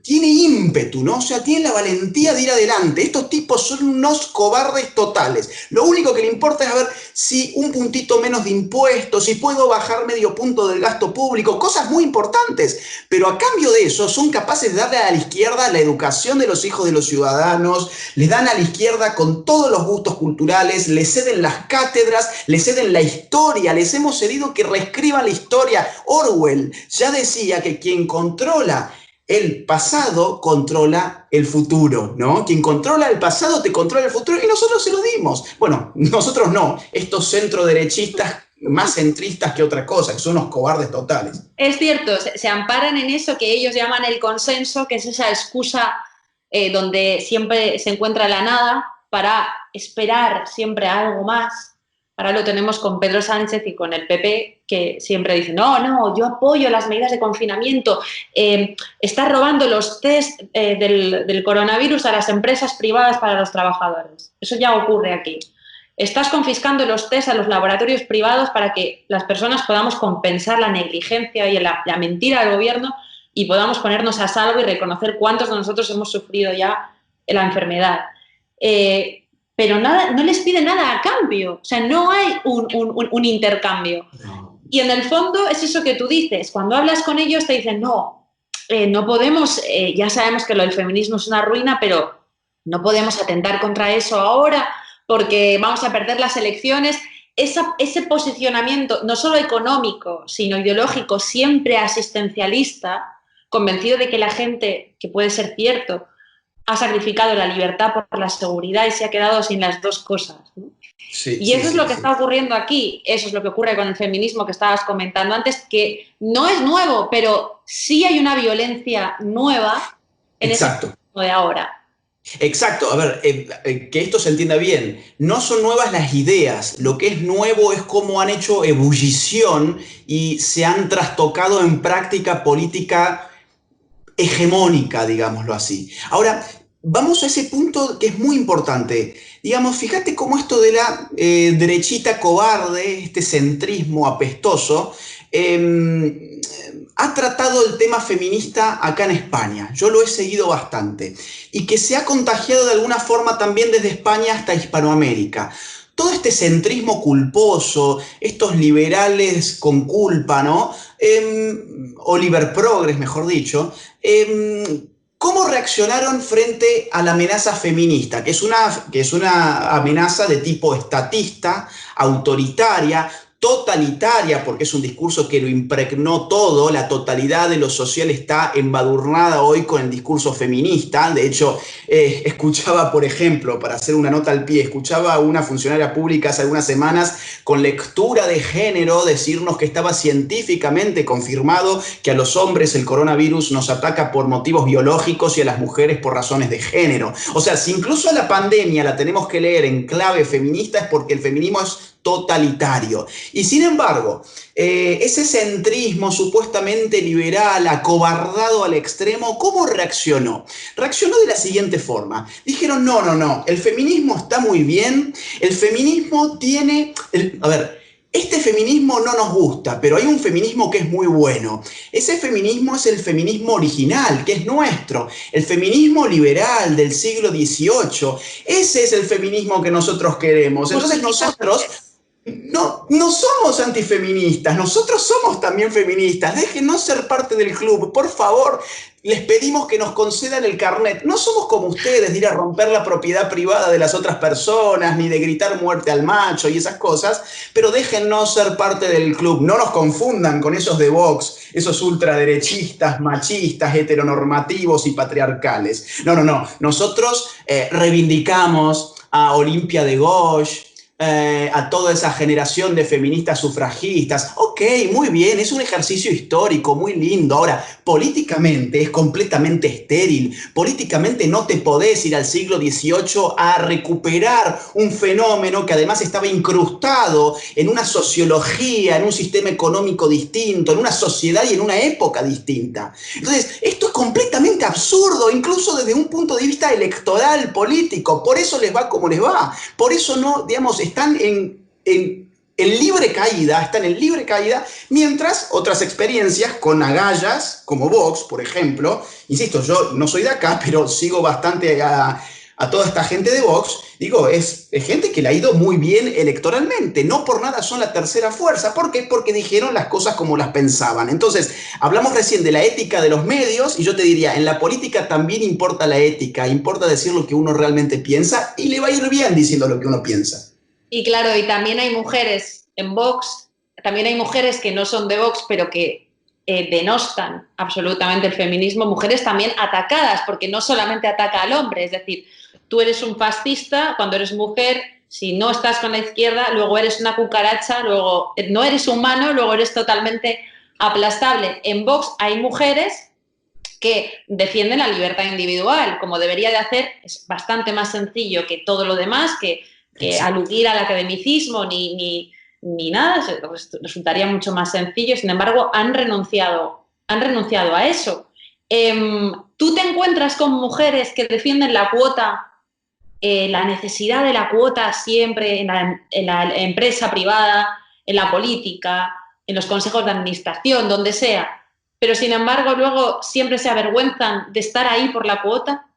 Speaker 2: tiene ímpetu, ¿no? O sea, tiene la valentía de ir adelante. Estos tipos son unos cobardes totales. Lo único que le importa es a ver si un puntito menos de impuestos, si puedo bajar medio punto del gasto público, cosas muy importantes. Pero a cambio de eso, son capaces de darle a la izquierda la educación de los hijos de los ciudadanos, le dan a la izquierda con todos los gustos culturales, le ceden las cátedras, le ceden la historia, les hemos cedido que reescriban la historia. Orwell ya decía que quien controla el pasado controla el futuro, ¿no? Quien controla el pasado te controla el futuro, y nosotros se lo dimos. Bueno, nosotros no, estos centroderechistas más centristas que otra cosa, que son unos cobardes totales.
Speaker 1: Es cierto, se amparan en eso que ellos llaman el consenso, que es esa excusa donde siempre se encuentra la nada para esperar siempre algo más. Ahora lo tenemos con Pedro Sánchez y con el PP, que siempre dicen, no, yo apoyo las medidas de confinamiento, está robando los test del coronavirus a las empresas privadas para los trabajadores. Eso ya ocurre aquí. Estás confiscando los test a los laboratorios privados para que las personas podamos compensar la negligencia y la mentira del gobierno y podamos ponernos a salvo y reconocer cuántos de nosotros hemos sufrido ya la enfermedad. Pero nada, no les pide nada a cambio, o sea, no hay un intercambio. Y en el fondo es eso que tú dices, cuando hablas con ellos te dicen, no podemos, ya sabemos que lo del feminismo es una ruina, pero no podemos atentar contra eso ahora porque vamos a perder las elecciones. Ese posicionamiento, no solo económico, sino ideológico, siempre asistencialista, convencido de que la gente, que puede ser cierto, ha sacrificado la libertad por la seguridad y se ha quedado sin las dos cosas, ¿no? Y eso es lo que está ocurriendo aquí. Eso es lo que ocurre con el feminismo que estabas comentando antes, que no es nuevo, pero sí hay una violencia nueva en ese feminismo de ahora.
Speaker 2: Exacto, a ver, que esto se entienda bien, no son nuevas las ideas, lo que es nuevo es cómo han hecho ebullición y se han trastocado en práctica política hegemónica, digámoslo así. Ahora, vamos a ese punto que es muy importante. Digamos, fíjate cómo esto de la derechita cobarde, este centrismo apestoso, ha tratado el tema feminista acá en España. Yo lo he seguido bastante. Y que se ha contagiado de alguna forma también desde España hasta Hispanoamérica. Todo este centrismo culposo, estos liberales con culpa, ¿no? O liberprogres, mejor dicho, ¿cómo reaccionaron frente a la amenaza feminista? Que es una amenaza de tipo estatista, autoritaria, totalitaria, porque es un discurso que lo impregnó todo, la totalidad de lo social está embadurnada hoy con el discurso feminista. De hecho, escuchaba, por ejemplo, para hacer una nota al pie, escuchaba a una funcionaria pública hace algunas semanas con lectura de género decirnos que estaba científicamente confirmado que a los hombres el coronavirus nos ataca por motivos biológicos y a las mujeres por razones de género. O sea, si incluso la pandemia la tenemos que leer en clave feminista es porque el feminismo es totalitario. Y sin embargo, ese centrismo supuestamente liberal, acobardado al extremo, ¿cómo reaccionó? Reaccionó de la siguiente forma. Dijeron, no, el feminismo está muy bien, el feminismo tiene... este feminismo no nos gusta, pero hay un feminismo que es muy bueno. Ese feminismo es el feminismo original, que es nuestro, el feminismo liberal del siglo XVIII. Ese es el feminismo que nosotros queremos. Entonces nosotros no somos antifeministas, nosotros somos también feministas. Déjenos ser parte del club, por favor. Les pedimos que nos concedan el carnet. No somos como ustedes de ir a romper la propiedad privada de las otras personas, ni de gritar muerte al macho y esas cosas, pero déjennos ser parte del club. No nos confundan con esos de Vox, esos ultraderechistas, machistas, heteronormativos y patriarcales. No. Nosotros reivindicamos a Olimpia de Gauche, a toda esa generación de feministas sufragistas. Ok, muy bien, es un ejercicio histórico, muy lindo. Ahora, políticamente es completamente estéril. Políticamente no te podés ir al siglo XVIII a recuperar un fenómeno que además estaba incrustado en una sociología, en un sistema económico distinto, en una sociedad y en una época distinta. Entonces, esto es completamente absurdo, incluso desde un punto de vista electoral, político. Por eso les va como les va. Por eso no, digamos, están en libre caída, mientras otras experiencias con agallas, como Vox, por ejemplo, insisto, yo no soy de acá, pero sigo bastante a toda esta gente de Vox, digo, es gente que le ha ido muy bien electoralmente, no por nada son la tercera fuerza. ¿Por qué? Porque dijeron las cosas como las pensaban. Entonces, hablamos recién de la ética de los medios, y yo te diría, en la política también importa la ética, importa decir lo que uno realmente piensa, y le va a ir bien diciendo lo que uno piensa.
Speaker 1: Y claro, y también hay mujeres en Vox, también hay mujeres que no son de Vox, pero que denostan absolutamente el feminismo, mujeres también atacadas, porque no solamente ataca al hombre, es decir, tú eres un fascista cuando eres mujer, si no estás con la izquierda, luego eres una cucaracha, luego no eres humano, luego eres totalmente aplastable. En Vox hay mujeres que defienden la libertad individual, como debería de hacer, es bastante más sencillo que todo lo demás, que aludir al academicismo ni nada, resultaría mucho más sencillo. Sin embargo, han renunciado a eso. ¿Tú te encuentras con mujeres que defienden la cuota, la necesidad de la cuota siempre en la empresa privada, en la política, en los consejos de administración, donde sea, pero sin embargo luego siempre se avergüenzan de estar ahí por la cuota?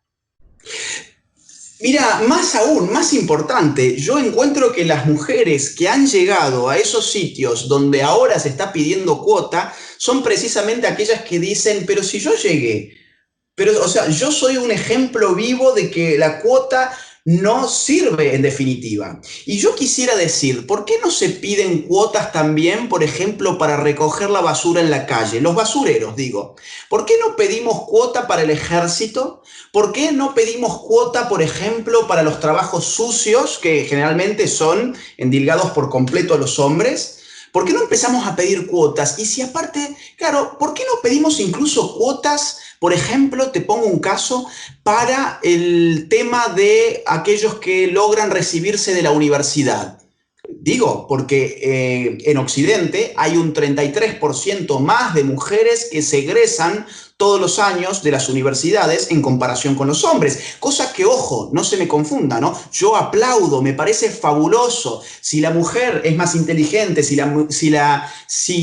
Speaker 2: Mira, más aún, más importante, yo encuentro que las mujeres que han llegado a esos sitios donde ahora se está pidiendo cuota son precisamente aquellas que dicen, pero si yo llegué, pero, o sea, yo soy un ejemplo vivo de que la cuota no sirve en definitiva. Y yo quisiera decir, ¿por qué no se piden cuotas también, por ejemplo, para recoger la basura en la calle? Los basureros, digo. ¿Por qué no pedimos cuota para el ejército? ¿Por qué no pedimos cuota, por ejemplo, para los trabajos sucios, que generalmente son endilgados por completo a los hombres? ¿Por qué no empezamos a pedir cuotas? Y si aparte, claro, ¿por qué no pedimos incluso cuotas? Por ejemplo, te pongo un caso para el tema de aquellos que logran recibirse de la universidad. Digo, porque en Occidente hay un 33% más de mujeres que se egresan todos los años de las universidades en comparación con los hombres. Cosa que, ojo, no se me confunda, ¿no? Yo aplaudo, me parece fabuloso. Si la mujer es más inteligente, si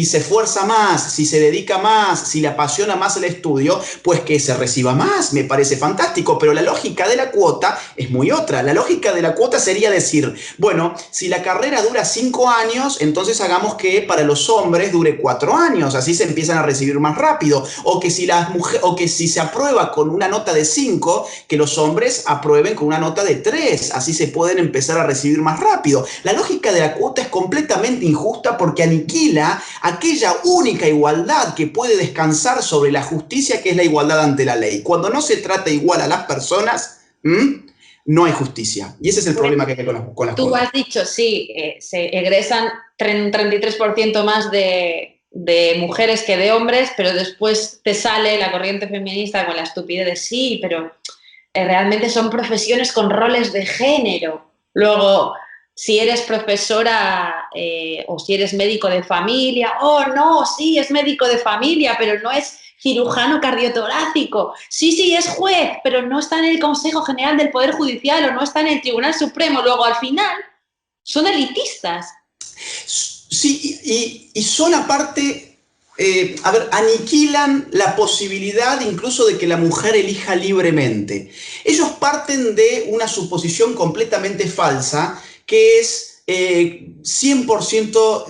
Speaker 2: se esfuerza más, si se dedica más, si le apasiona más el estudio, pues que se reciba más, me parece fantástico. Pero la lógica de la cuota es muy otra. La lógica de la cuota sería decir, bueno, si la carrera dura 5 años, entonces hagamos que para los hombres dure 4 años, así se empiezan a recibir más rápido. O que si se aprueba con una nota de 5, que los hombres aprueben con una nota de 3, así se pueden empezar a recibir más rápido. La lógica de la cuota es completamente injusta porque aniquila aquella única igualdad que puede descansar sobre la justicia, que es la igualdad ante la ley. Cuando no se trata igual a las personas, no hay justicia. Y ese es el problema que hay con las
Speaker 1: Tú
Speaker 2: cuotas.
Speaker 1: has dicho, sí, se egresan un 33% más de mujeres que de hombres, pero después te sale la corriente feminista con la estupidez de sí, pero realmente son profesiones con roles de género. Luego, si eres profesora o si eres médico de familia, oh no, sí, es médico de familia, pero no es cirujano cardiotorácico. Sí, sí, es juez, pero no está en el Consejo General del Poder Judicial o no está en el Tribunal Supremo. Luego, al final, son elitistas.
Speaker 2: Sí, y son aparte, aniquilan la posibilidad incluso de que la mujer elija libremente. Ellos parten de una suposición completamente falsa, que es 100%,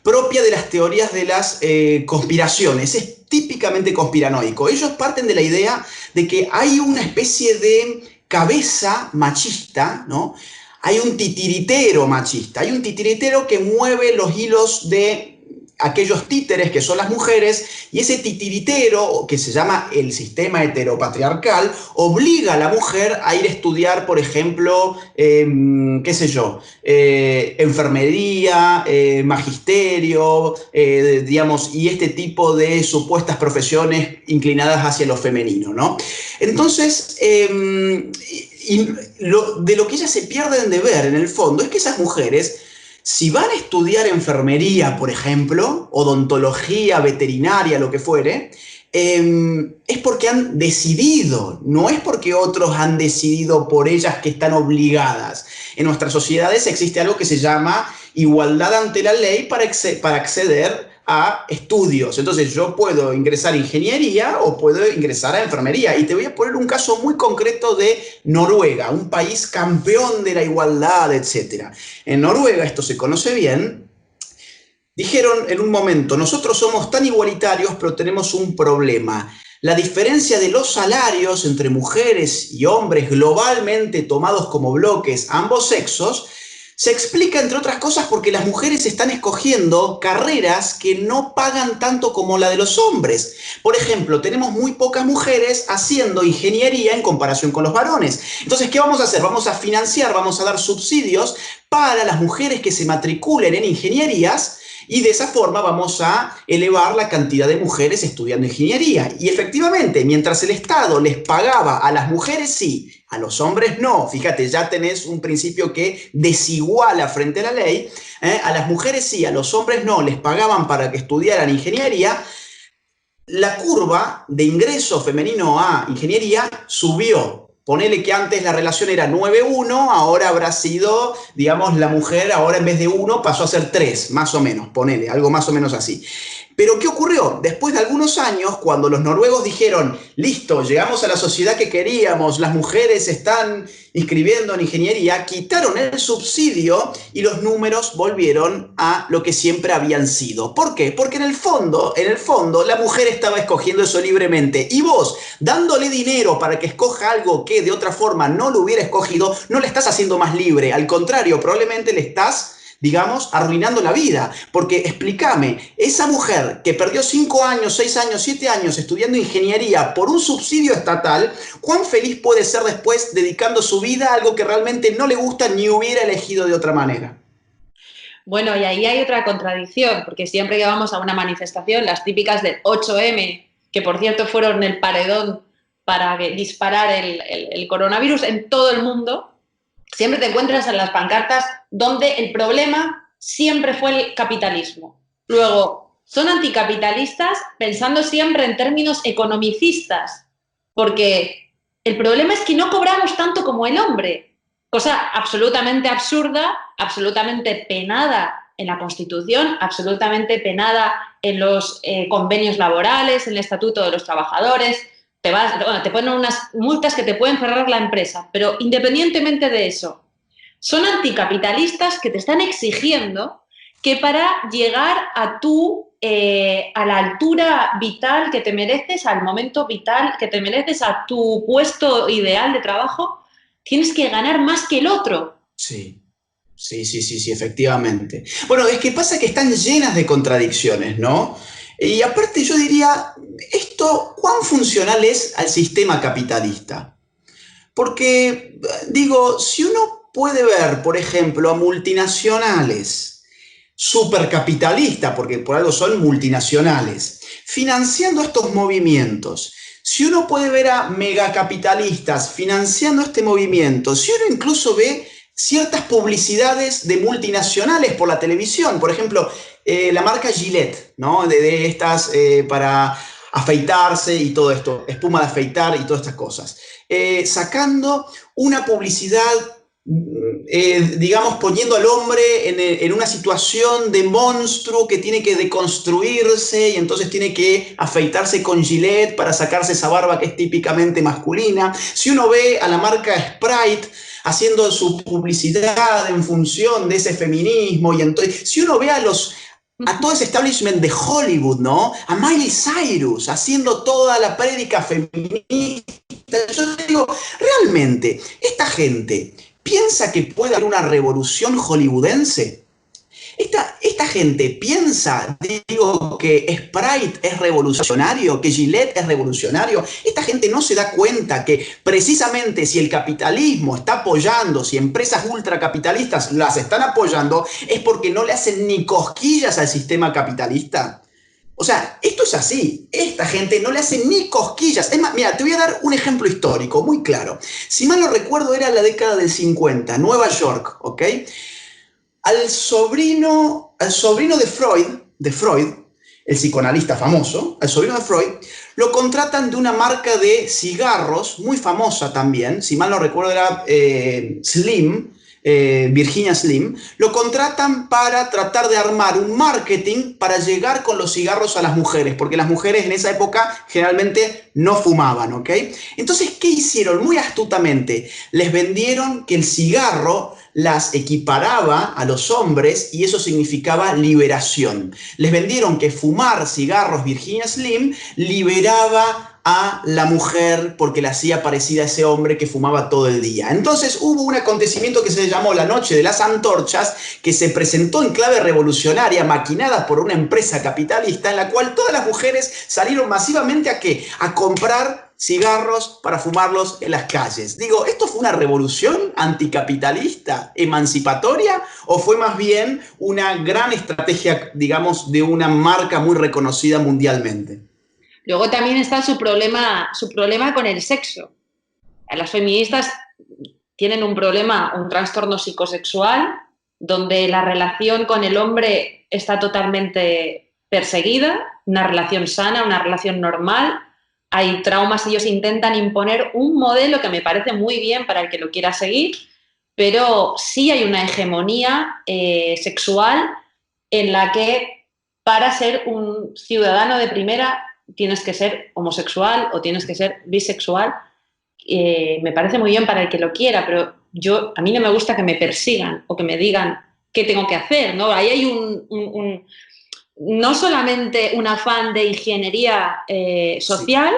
Speaker 2: propia de las teorías de las conspiraciones. Es típicamente conspiranoico. Ellos parten de la idea de que hay una especie de cabeza machista, ¿no? Hay un titiritero machista, hay un titiritero que mueve los hilos de aquellos títeres que son las mujeres, y ese titiritero, que se llama el sistema heteropatriarcal, obliga a la mujer a ir a estudiar, por ejemplo, qué sé yo, enfermería, magisterio, y este tipo de supuestas profesiones inclinadas hacia lo femenino, ¿no? Entonces, de lo que ellas se pierden de ver en el fondo es que esas mujeres, si van a estudiar enfermería, por ejemplo, odontología, veterinaria, lo que fuere, es porque han decidido, no es porque otros han decidido por ellas que están obligadas. En nuestras sociedades existe algo que se llama igualdad ante la ley para acceder a estudios. Entonces yo puedo ingresar a ingeniería o puedo ingresar a enfermería. Y te voy a poner un caso muy concreto de Noruega, un país campeón de la igualdad, etc. En Noruega, esto se conoce bien, dijeron en un momento: nosotros somos tan igualitarios, pero tenemos un problema. La diferencia de los salarios entre mujeres y hombres globalmente tomados como bloques, ambos sexos, se explica, entre otras cosas, porque las mujeres están escogiendo carreras que no pagan tanto como la de los hombres. Por ejemplo, tenemos muy pocas mujeres haciendo ingeniería en comparación con los varones. Entonces, ¿qué vamos a hacer? Vamos a financiar, vamos a dar subsidios para las mujeres que se matriculen en ingenierías, y de esa forma vamos a elevar la cantidad de mujeres estudiando ingeniería. Y efectivamente, mientras el Estado les pagaba a las mujeres, sí, a los hombres no. Fíjate, ya tenés un principio que desiguala frente a la ley. A las mujeres sí, a los hombres no, les pagaban para que estudiaran ingeniería. La curva de ingreso femenino a ingeniería subió. Ponele que antes la relación era 9-1, ahora habrá sido, digamos, la mujer ahora en vez de 1 pasó a ser 3, más o menos, ponele, algo más o menos así. Pero ¿qué ocurrió? Después de algunos años, cuando los noruegos dijeron: listo, llegamos a la sociedad que queríamos, las mujeres se están inscribiendo en ingeniería, quitaron el subsidio y los números volvieron a lo que siempre habían sido. ¿Por qué? Porque en el fondo, la mujer estaba escogiendo eso libremente, y vos, dándole dinero para que escoja algo que de otra forma no lo hubiera escogido, no le estás haciendo más libre. Al contrario, probablemente le estás, digamos, arruinando la vida. Porque explícame, esa mujer que perdió 5 años, 6 años, 7 años estudiando ingeniería por un subsidio estatal, ¿cuán feliz puede ser después dedicando su vida a algo que realmente no le gusta ni hubiera elegido de otra manera?
Speaker 1: Bueno, y ahí hay otra contradicción, porque siempre que vamos a una manifestación, las típicas del 8M, que por cierto fueron el paredón para disparar el coronavirus en todo el mundo, siempre te encuentras en las pancartas donde el problema siempre fue el capitalismo. Luego, son anticapitalistas pensando siempre en términos economicistas, porque el problema es que no cobramos tanto como el hombre, cosa absolutamente absurda, absolutamente penada en la Constitución, absolutamente penada en los convenios laborales, en el Estatuto de los Trabajadores. Te ponen unas multas que te pueden cerrar la empresa, pero independientemente de eso, son anticapitalistas que te están exigiendo que para llegar a la altura vital que te mereces, al momento vital que te mereces, a tu puesto ideal de trabajo, tienes que ganar más que el otro.
Speaker 2: Sí. Sí, efectivamente. Bueno, es que pasa que están llenas de contradicciones, ¿no? Y aparte yo diría, esto, ¿cuán funcional es al sistema capitalista? Porque, digo, si uno puede ver, por ejemplo, a multinacionales supercapitalistas, porque por algo son multinacionales, financiando estos movimientos, si uno puede ver a megacapitalistas financiando este movimiento, si uno incluso ve ciertas publicidades de multinacionales por la televisión, por ejemplo, la marca Gillette, ¿no? De estas para afeitarse y todo esto, espuma de afeitar y todas estas cosas, sacando una publicidad digamos, poniendo al hombre en una situación de monstruo que tiene que deconstruirse y entonces tiene que afeitarse con Gillette para sacarse esa barba que es típicamente masculina. Si uno ve a la marca Sprite haciendo su publicidad en función de ese feminismo, y entonces, si uno ve a todo ese establishment de Hollywood, ¿no? A Miley Cyrus haciendo toda la prédica feminista. Yo digo, realmente, esta gente piensa que puede haber una revolución hollywoodense. Esta gente piensa, digo, que Sprite es revolucionario, que Gillette es revolucionario. Esta gente no se da cuenta que precisamente si el capitalismo está apoyando, si empresas ultracapitalistas las están apoyando, es porque no le hacen ni cosquillas al sistema capitalista. O sea, esto es así. Esta gente no le hace ni cosquillas. Es más, mira, te voy a dar un ejemplo histórico muy claro. Si mal no recuerdo, era la década del 50, Nueva York, ¿ok? Al sobrino de Freud, el psicoanalista famoso, al sobrino de Freud, lo contratan de una marca de cigarros muy famosa también, si mal no recuerdo era Slim, Virginia Slim, lo contratan para tratar de armar un marketing para llegar con los cigarros a las mujeres, porque las mujeres en esa época generalmente no fumaban, ¿ok? Entonces, ¿qué hicieron? Muy astutamente, les vendieron que el cigarro las equiparaba a los hombres y eso significaba liberación. Les vendieron que fumar cigarros Virginia Slim liberaba a la mujer porque la hacía parecida a ese hombre que fumaba todo el día. Entonces hubo un acontecimiento que se llamó la Noche de las Antorchas, que se presentó en clave revolucionaria, maquinada por una empresa capitalista, en la cual todas las mujeres salieron masivamente ¿a qué? A comprar cigarros para fumarlos en las calles. Digo, ¿esto fue una revolución anticapitalista, emancipatoria, o fue más bien una gran estrategia, digamos, de una marca muy reconocida mundialmente?
Speaker 1: Luego también está su problema con el sexo. Las feministas tienen un problema, un trastorno psicosexual, donde la relación con el hombre está totalmente perseguida, una relación sana, una relación normal. Hay traumas y ellos intentan imponer un modelo que me parece muy bien para el que lo quiera seguir, pero sí hay una hegemonía sexual en la que para ser un ciudadano de primera tienes que ser homosexual o tienes que ser bisexual. Me parece muy bien para el que lo quiera, pero a mí no me gusta que me persigan o que me digan qué tengo que hacer, ¿no? Ahí hay no solamente un afán de ingeniería social,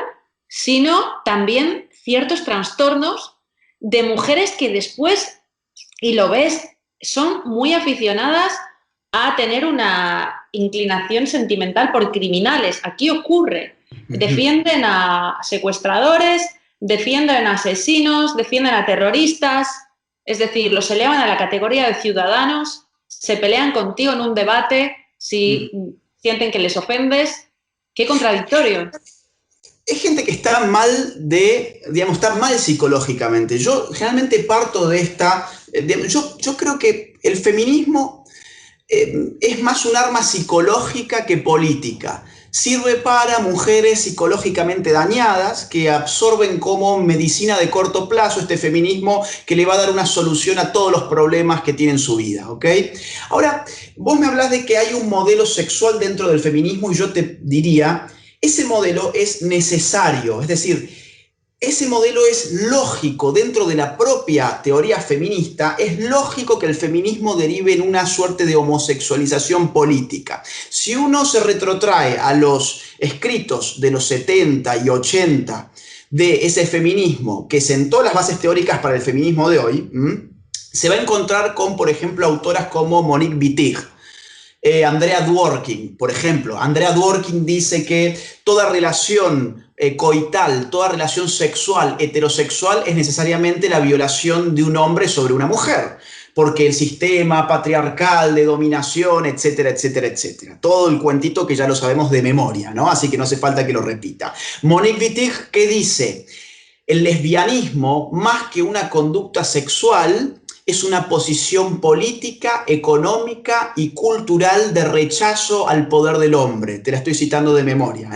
Speaker 1: sino también ciertos trastornos de mujeres que después, y lo ves, son muy aficionadas a tener una inclinación sentimental por criminales. Aquí ocurre. Defienden a secuestradores, defienden a asesinos, defienden a terroristas, es decir, los elevan a la categoría de ciudadanos, se pelean contigo en un debate si sienten que les ofendes. ¡Qué contradictorio!
Speaker 2: Es gente que está mal digamos, está mal psicológicamente. Yo generalmente parto de yo creo que el feminismo es más un arma psicológica que política. Sirve para mujeres psicológicamente dañadas que absorben como medicina de corto plazo este feminismo que le va a dar una solución a todos los problemas que tiene en su vida, ¿ok? Ahora, vos me hablás de que hay un modelo sexual dentro del feminismo y yo te diría, ese modelo es necesario, es decir, ese modelo es lógico dentro de la propia teoría feminista, es lógico que el feminismo derive en una suerte de homosexualización política. Si uno se retrotrae a los escritos de los 70 y 80 de ese feminismo que sentó las bases teóricas para el feminismo de hoy, se va a encontrar con, por ejemplo, autoras como Monique Wittig, Andrea Dworkin, por ejemplo. Andrea Dworkin dice que toda relación coital, toda relación sexual, heterosexual, es necesariamente la violación de un hombre sobre una mujer, porque el sistema patriarcal de dominación, etcétera, etcétera, etcétera. Todo el cuentito que ya lo sabemos de memoria, ¿no? Así que no hace falta que lo repita. Monique Wittig, ¿qué dice? El lesbianismo, más que una conducta sexual, es una posición política, económica y cultural de rechazo al poder del hombre. Te la estoy citando de memoria.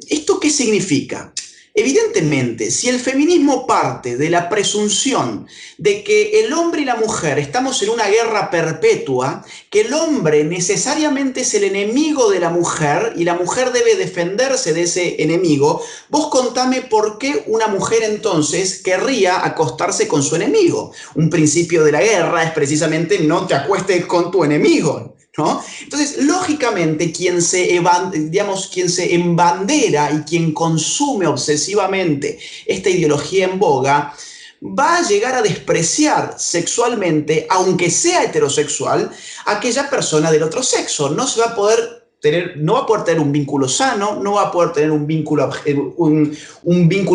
Speaker 2: ¿Esto qué significa? Evidentemente, si el feminismo parte de la presunción de que el hombre y la mujer estamos en una guerra perpetua, que el hombre necesariamente es el enemigo de la mujer y la mujer debe defenderse de ese enemigo, vos contame por qué una mujer entonces querría acostarse con su enemigo. Un principio de la guerra es precisamente no te acuestes con tu enemigo, ¿no? Entonces, lógicamente, quien se embandera y quien consume obsesivamente esta ideología en boga, va a llegar a despreciar sexualmente, aunque sea heterosexual, a aquella persona del otro sexo. No va a poder tener un vínculo sano, no va a poder tener un vínculo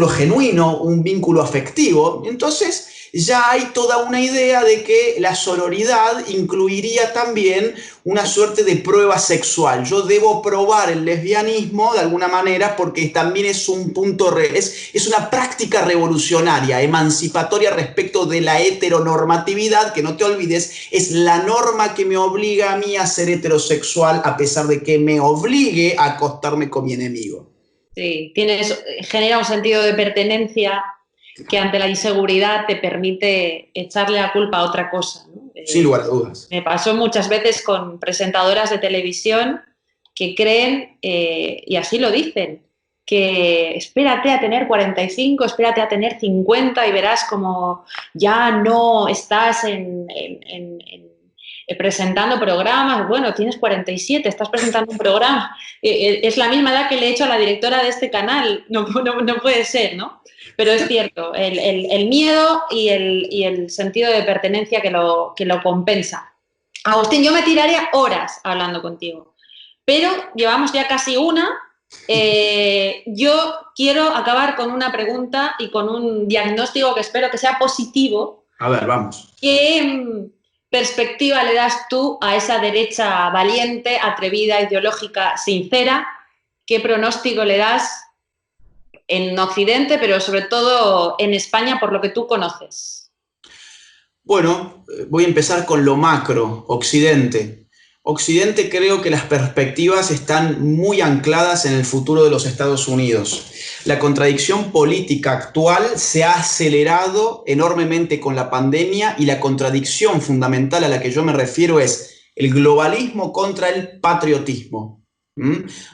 Speaker 2: genuino, un vínculo afectivo. Entonces, ya hay toda una idea de que la sororidad incluiría también una suerte de prueba sexual. Yo debo probar el lesbianismo de alguna manera porque también es un punto, es una práctica revolucionaria, emancipatoria respecto de la heteronormatividad, que no te olvides, es la norma que me obliga a mí a ser heterosexual a pesar de que me obligue a acostarme con mi enemigo.
Speaker 1: Sí, genera un sentido de pertenencia que ante la inseguridad te permite echarle la culpa a otra cosa, ¿no?
Speaker 2: Sin lugar a dudas.
Speaker 1: Me pasó muchas veces con presentadoras de televisión que creen, y así lo dicen, que espérate a tener 45, espérate a tener 50 y verás como ya no estás presentando programas. Bueno, tienes 47, estás presentando un programa. Es la misma edad que le he hecho a la directora de este canal. No puede ser, ¿no? Pero es cierto, el miedo y el sentido de pertenencia que lo compensa. Agustín, yo me tiraría horas hablando contigo, pero llevamos ya casi una. Yo quiero acabar con una pregunta y con un diagnóstico que espero que sea positivo.
Speaker 2: A ver, vamos.
Speaker 1: ¿Qué perspectiva le das tú a esa derecha valiente, atrevida, ideológica, sincera? ¿Qué pronóstico le das en Occidente, pero sobre todo en España, por lo que tú conoces?
Speaker 2: Bueno, voy a empezar con lo macro, Occidente. Occidente, creo que las perspectivas están muy ancladas en el futuro de los Estados Unidos. La contradicción política actual se ha acelerado enormemente con la pandemia y la contradicción fundamental a la que yo me refiero es el globalismo contra el patriotismo.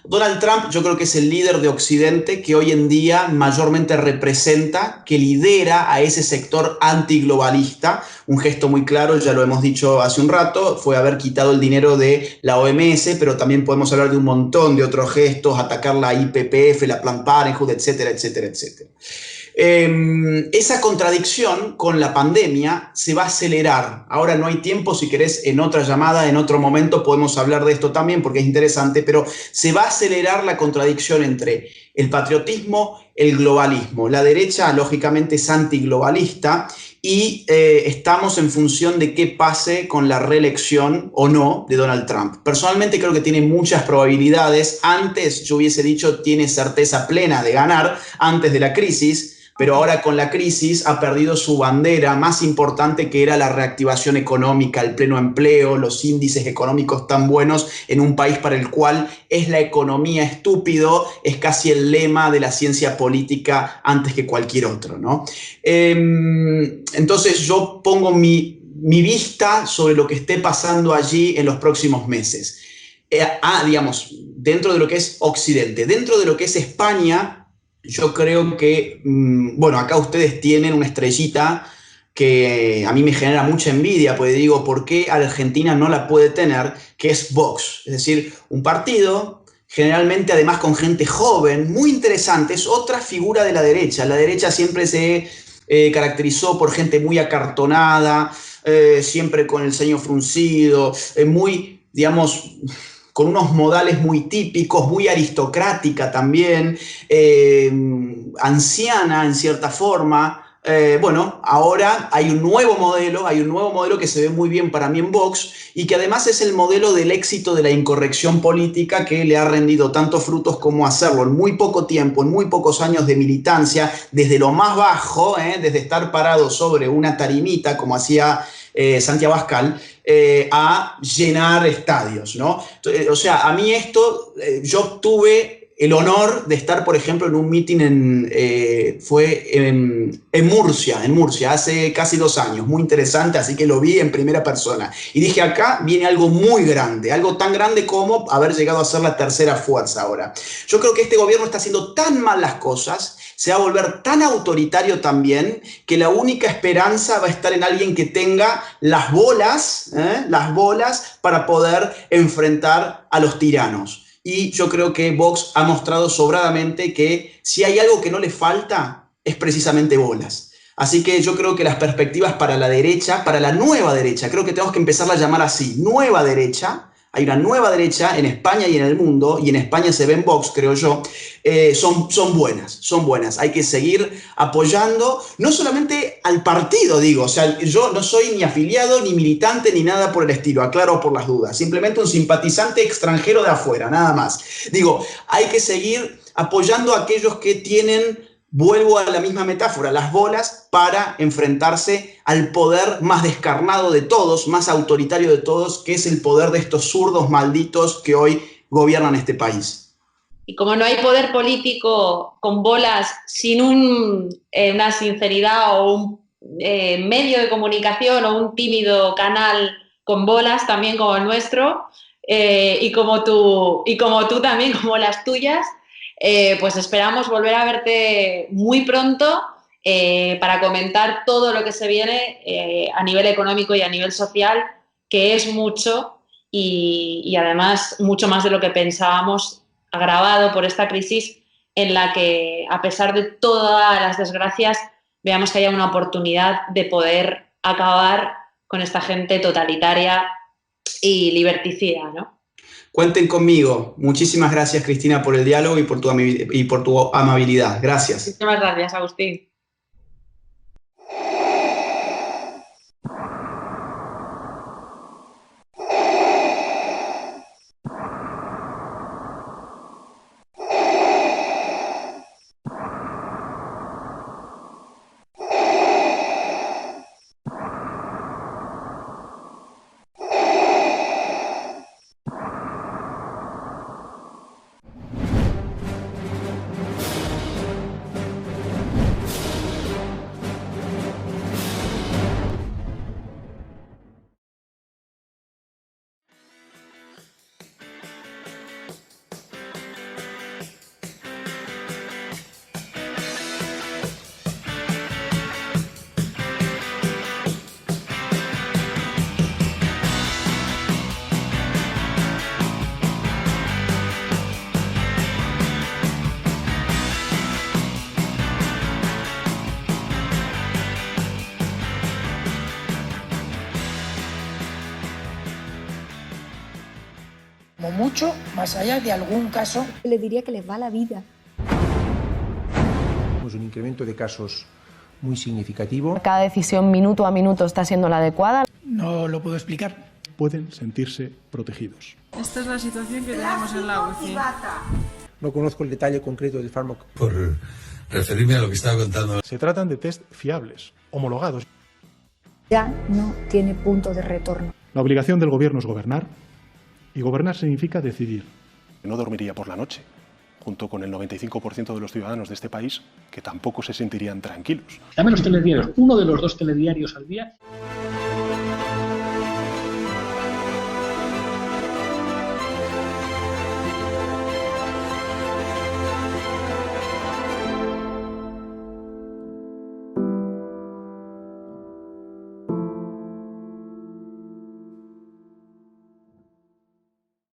Speaker 2: Donald Trump yo creo que es el líder de Occidente que hoy en día mayormente representa, que lidera a ese sector antiglobalista. Un gesto muy claro, ya lo hemos dicho hace un rato, fue haber quitado el dinero de la OMS, pero también podemos hablar de un montón de otros gestos, atacar la IPPF, la Planned Parenthood, etcétera, etcétera, etcétera. Esa contradicción con la pandemia se va a acelerar. Ahora no hay tiempo, si querés en otra llamada, en otro momento podemos hablar de esto también porque es interesante, pero se va a acelerar la contradicción entre el patriotismo, el globalismo. La derecha lógicamente es antiglobalista y estamos en función de qué pase con la reelección o no de Donald Trump. Personalmente creo que tiene muchas probabilidades. Antes yo hubiese dicho tiene certeza plena de ganar antes de la crisis, pero ahora con la crisis ha perdido su bandera más importante, que era la reactivación económica, el pleno empleo, los índices económicos tan buenos en un país para el cual es la economía estúpido, es casi el lema de la ciencia política antes que cualquier otro, ¿no? Entonces yo pongo mi vista sobre lo que esté pasando allí en los próximos meses. Digamos, dentro de lo que es Occidente, dentro de lo que es España, yo creo que, bueno, acá ustedes tienen una estrellita que a mí me genera mucha envidia, porque digo, ¿por qué Argentina no la puede tener? Que es Vox, es decir, un partido generalmente además con gente joven, muy interesante, es otra figura de la derecha. La derecha siempre se caracterizó por gente muy acartonada, siempre con el ceño fruncido, muy, digamos, con unos modales muy típicos, muy aristocrática también, anciana en cierta forma. Bueno, ahora hay un nuevo modelo que se ve muy bien para mí en Vox y que además es el modelo del éxito de la incorrección política que le ha rendido tantos frutos como hacerlo en muy poco tiempo, en muy pocos años de militancia, desde lo más bajo, desde estar parado sobre una tarimita como hacía Santiago Abascal, a llenar estadios, ¿no? O sea, a mí esto, yo obtuve el honor de estar, por ejemplo, en un meeting en Murcia, hace casi 2 años, muy interesante, así que lo vi en primera persona. Y dije, acá viene algo muy grande, algo tan grande como haber llegado a ser la tercera fuerza ahora. Yo creo que este gobierno está haciendo tan mal las cosas, se va a volver tan autoritario también, que la única esperanza va a estar en alguien que tenga las bolas para poder enfrentar a los tiranos. Y yo creo que Vox ha mostrado sobradamente que si hay algo que no le falta, es precisamente bolas. Así que yo creo que las perspectivas para la derecha, para la nueva derecha, creo que tenemos que empezarla a llamar así, nueva derecha. Hay una nueva derecha en España y en el mundo, y en España se ve en Vox, creo yo, son buenas. Hay que seguir apoyando, no solamente al partido, digo, o sea, yo no soy ni afiliado, ni militante, ni nada por el estilo, aclaro por las dudas, simplemente un simpatizante extranjero de afuera, nada más. Digo, hay que seguir apoyando a aquellos que tienen, vuelvo a la misma metáfora, las bolas para enfrentarse al poder más descarnado de todos, más autoritario de todos, que es el poder de estos zurdos malditos que hoy gobiernan este país.
Speaker 1: Y como no hay poder político con bolas sin una sinceridad o un medio de comunicación o un tímido canal con bolas también como el nuestro, y como tú también, como las tuyas, pues esperamos volver a verte muy pronto para comentar todo lo que se viene a nivel económico y a nivel social, que es mucho y además mucho más de lo que pensábamos, agravado por esta crisis en la que, a pesar de todas las desgracias, veamos que haya una oportunidad de poder acabar con esta gente totalitaria y liberticida, ¿no?
Speaker 2: Cuenten conmigo. Muchísimas gracias, Cristina, por el diálogo y por tu amabilidad. Gracias.
Speaker 1: Muchísimas gracias, Agustín.
Speaker 3: Como mucho, más allá de algún caso.
Speaker 4: Le diría que les va la vida.
Speaker 5: Tenemos un incremento de casos muy significativo.
Speaker 6: Cada decisión minuto a minuto está siendo la adecuada.
Speaker 3: No lo puedo explicar.
Speaker 7: Pueden sentirse protegidos.
Speaker 8: Esta es la situación que tenemos en la UCI.
Speaker 5: No conozco el detalle concreto del fármaco.
Speaker 9: Por referirme a lo que estaba contando.
Speaker 7: Se tratan de test fiables, homologados.
Speaker 4: Ya no tiene punto de retorno.
Speaker 7: La obligación del gobierno es gobernar, y gobernar significa decidir. No dormiría por la noche, junto con el 95% de los ciudadanos de este país, que tampoco se sentirían tranquilos.
Speaker 10: Dame los telediarios, uno de los 2 telediarios al día.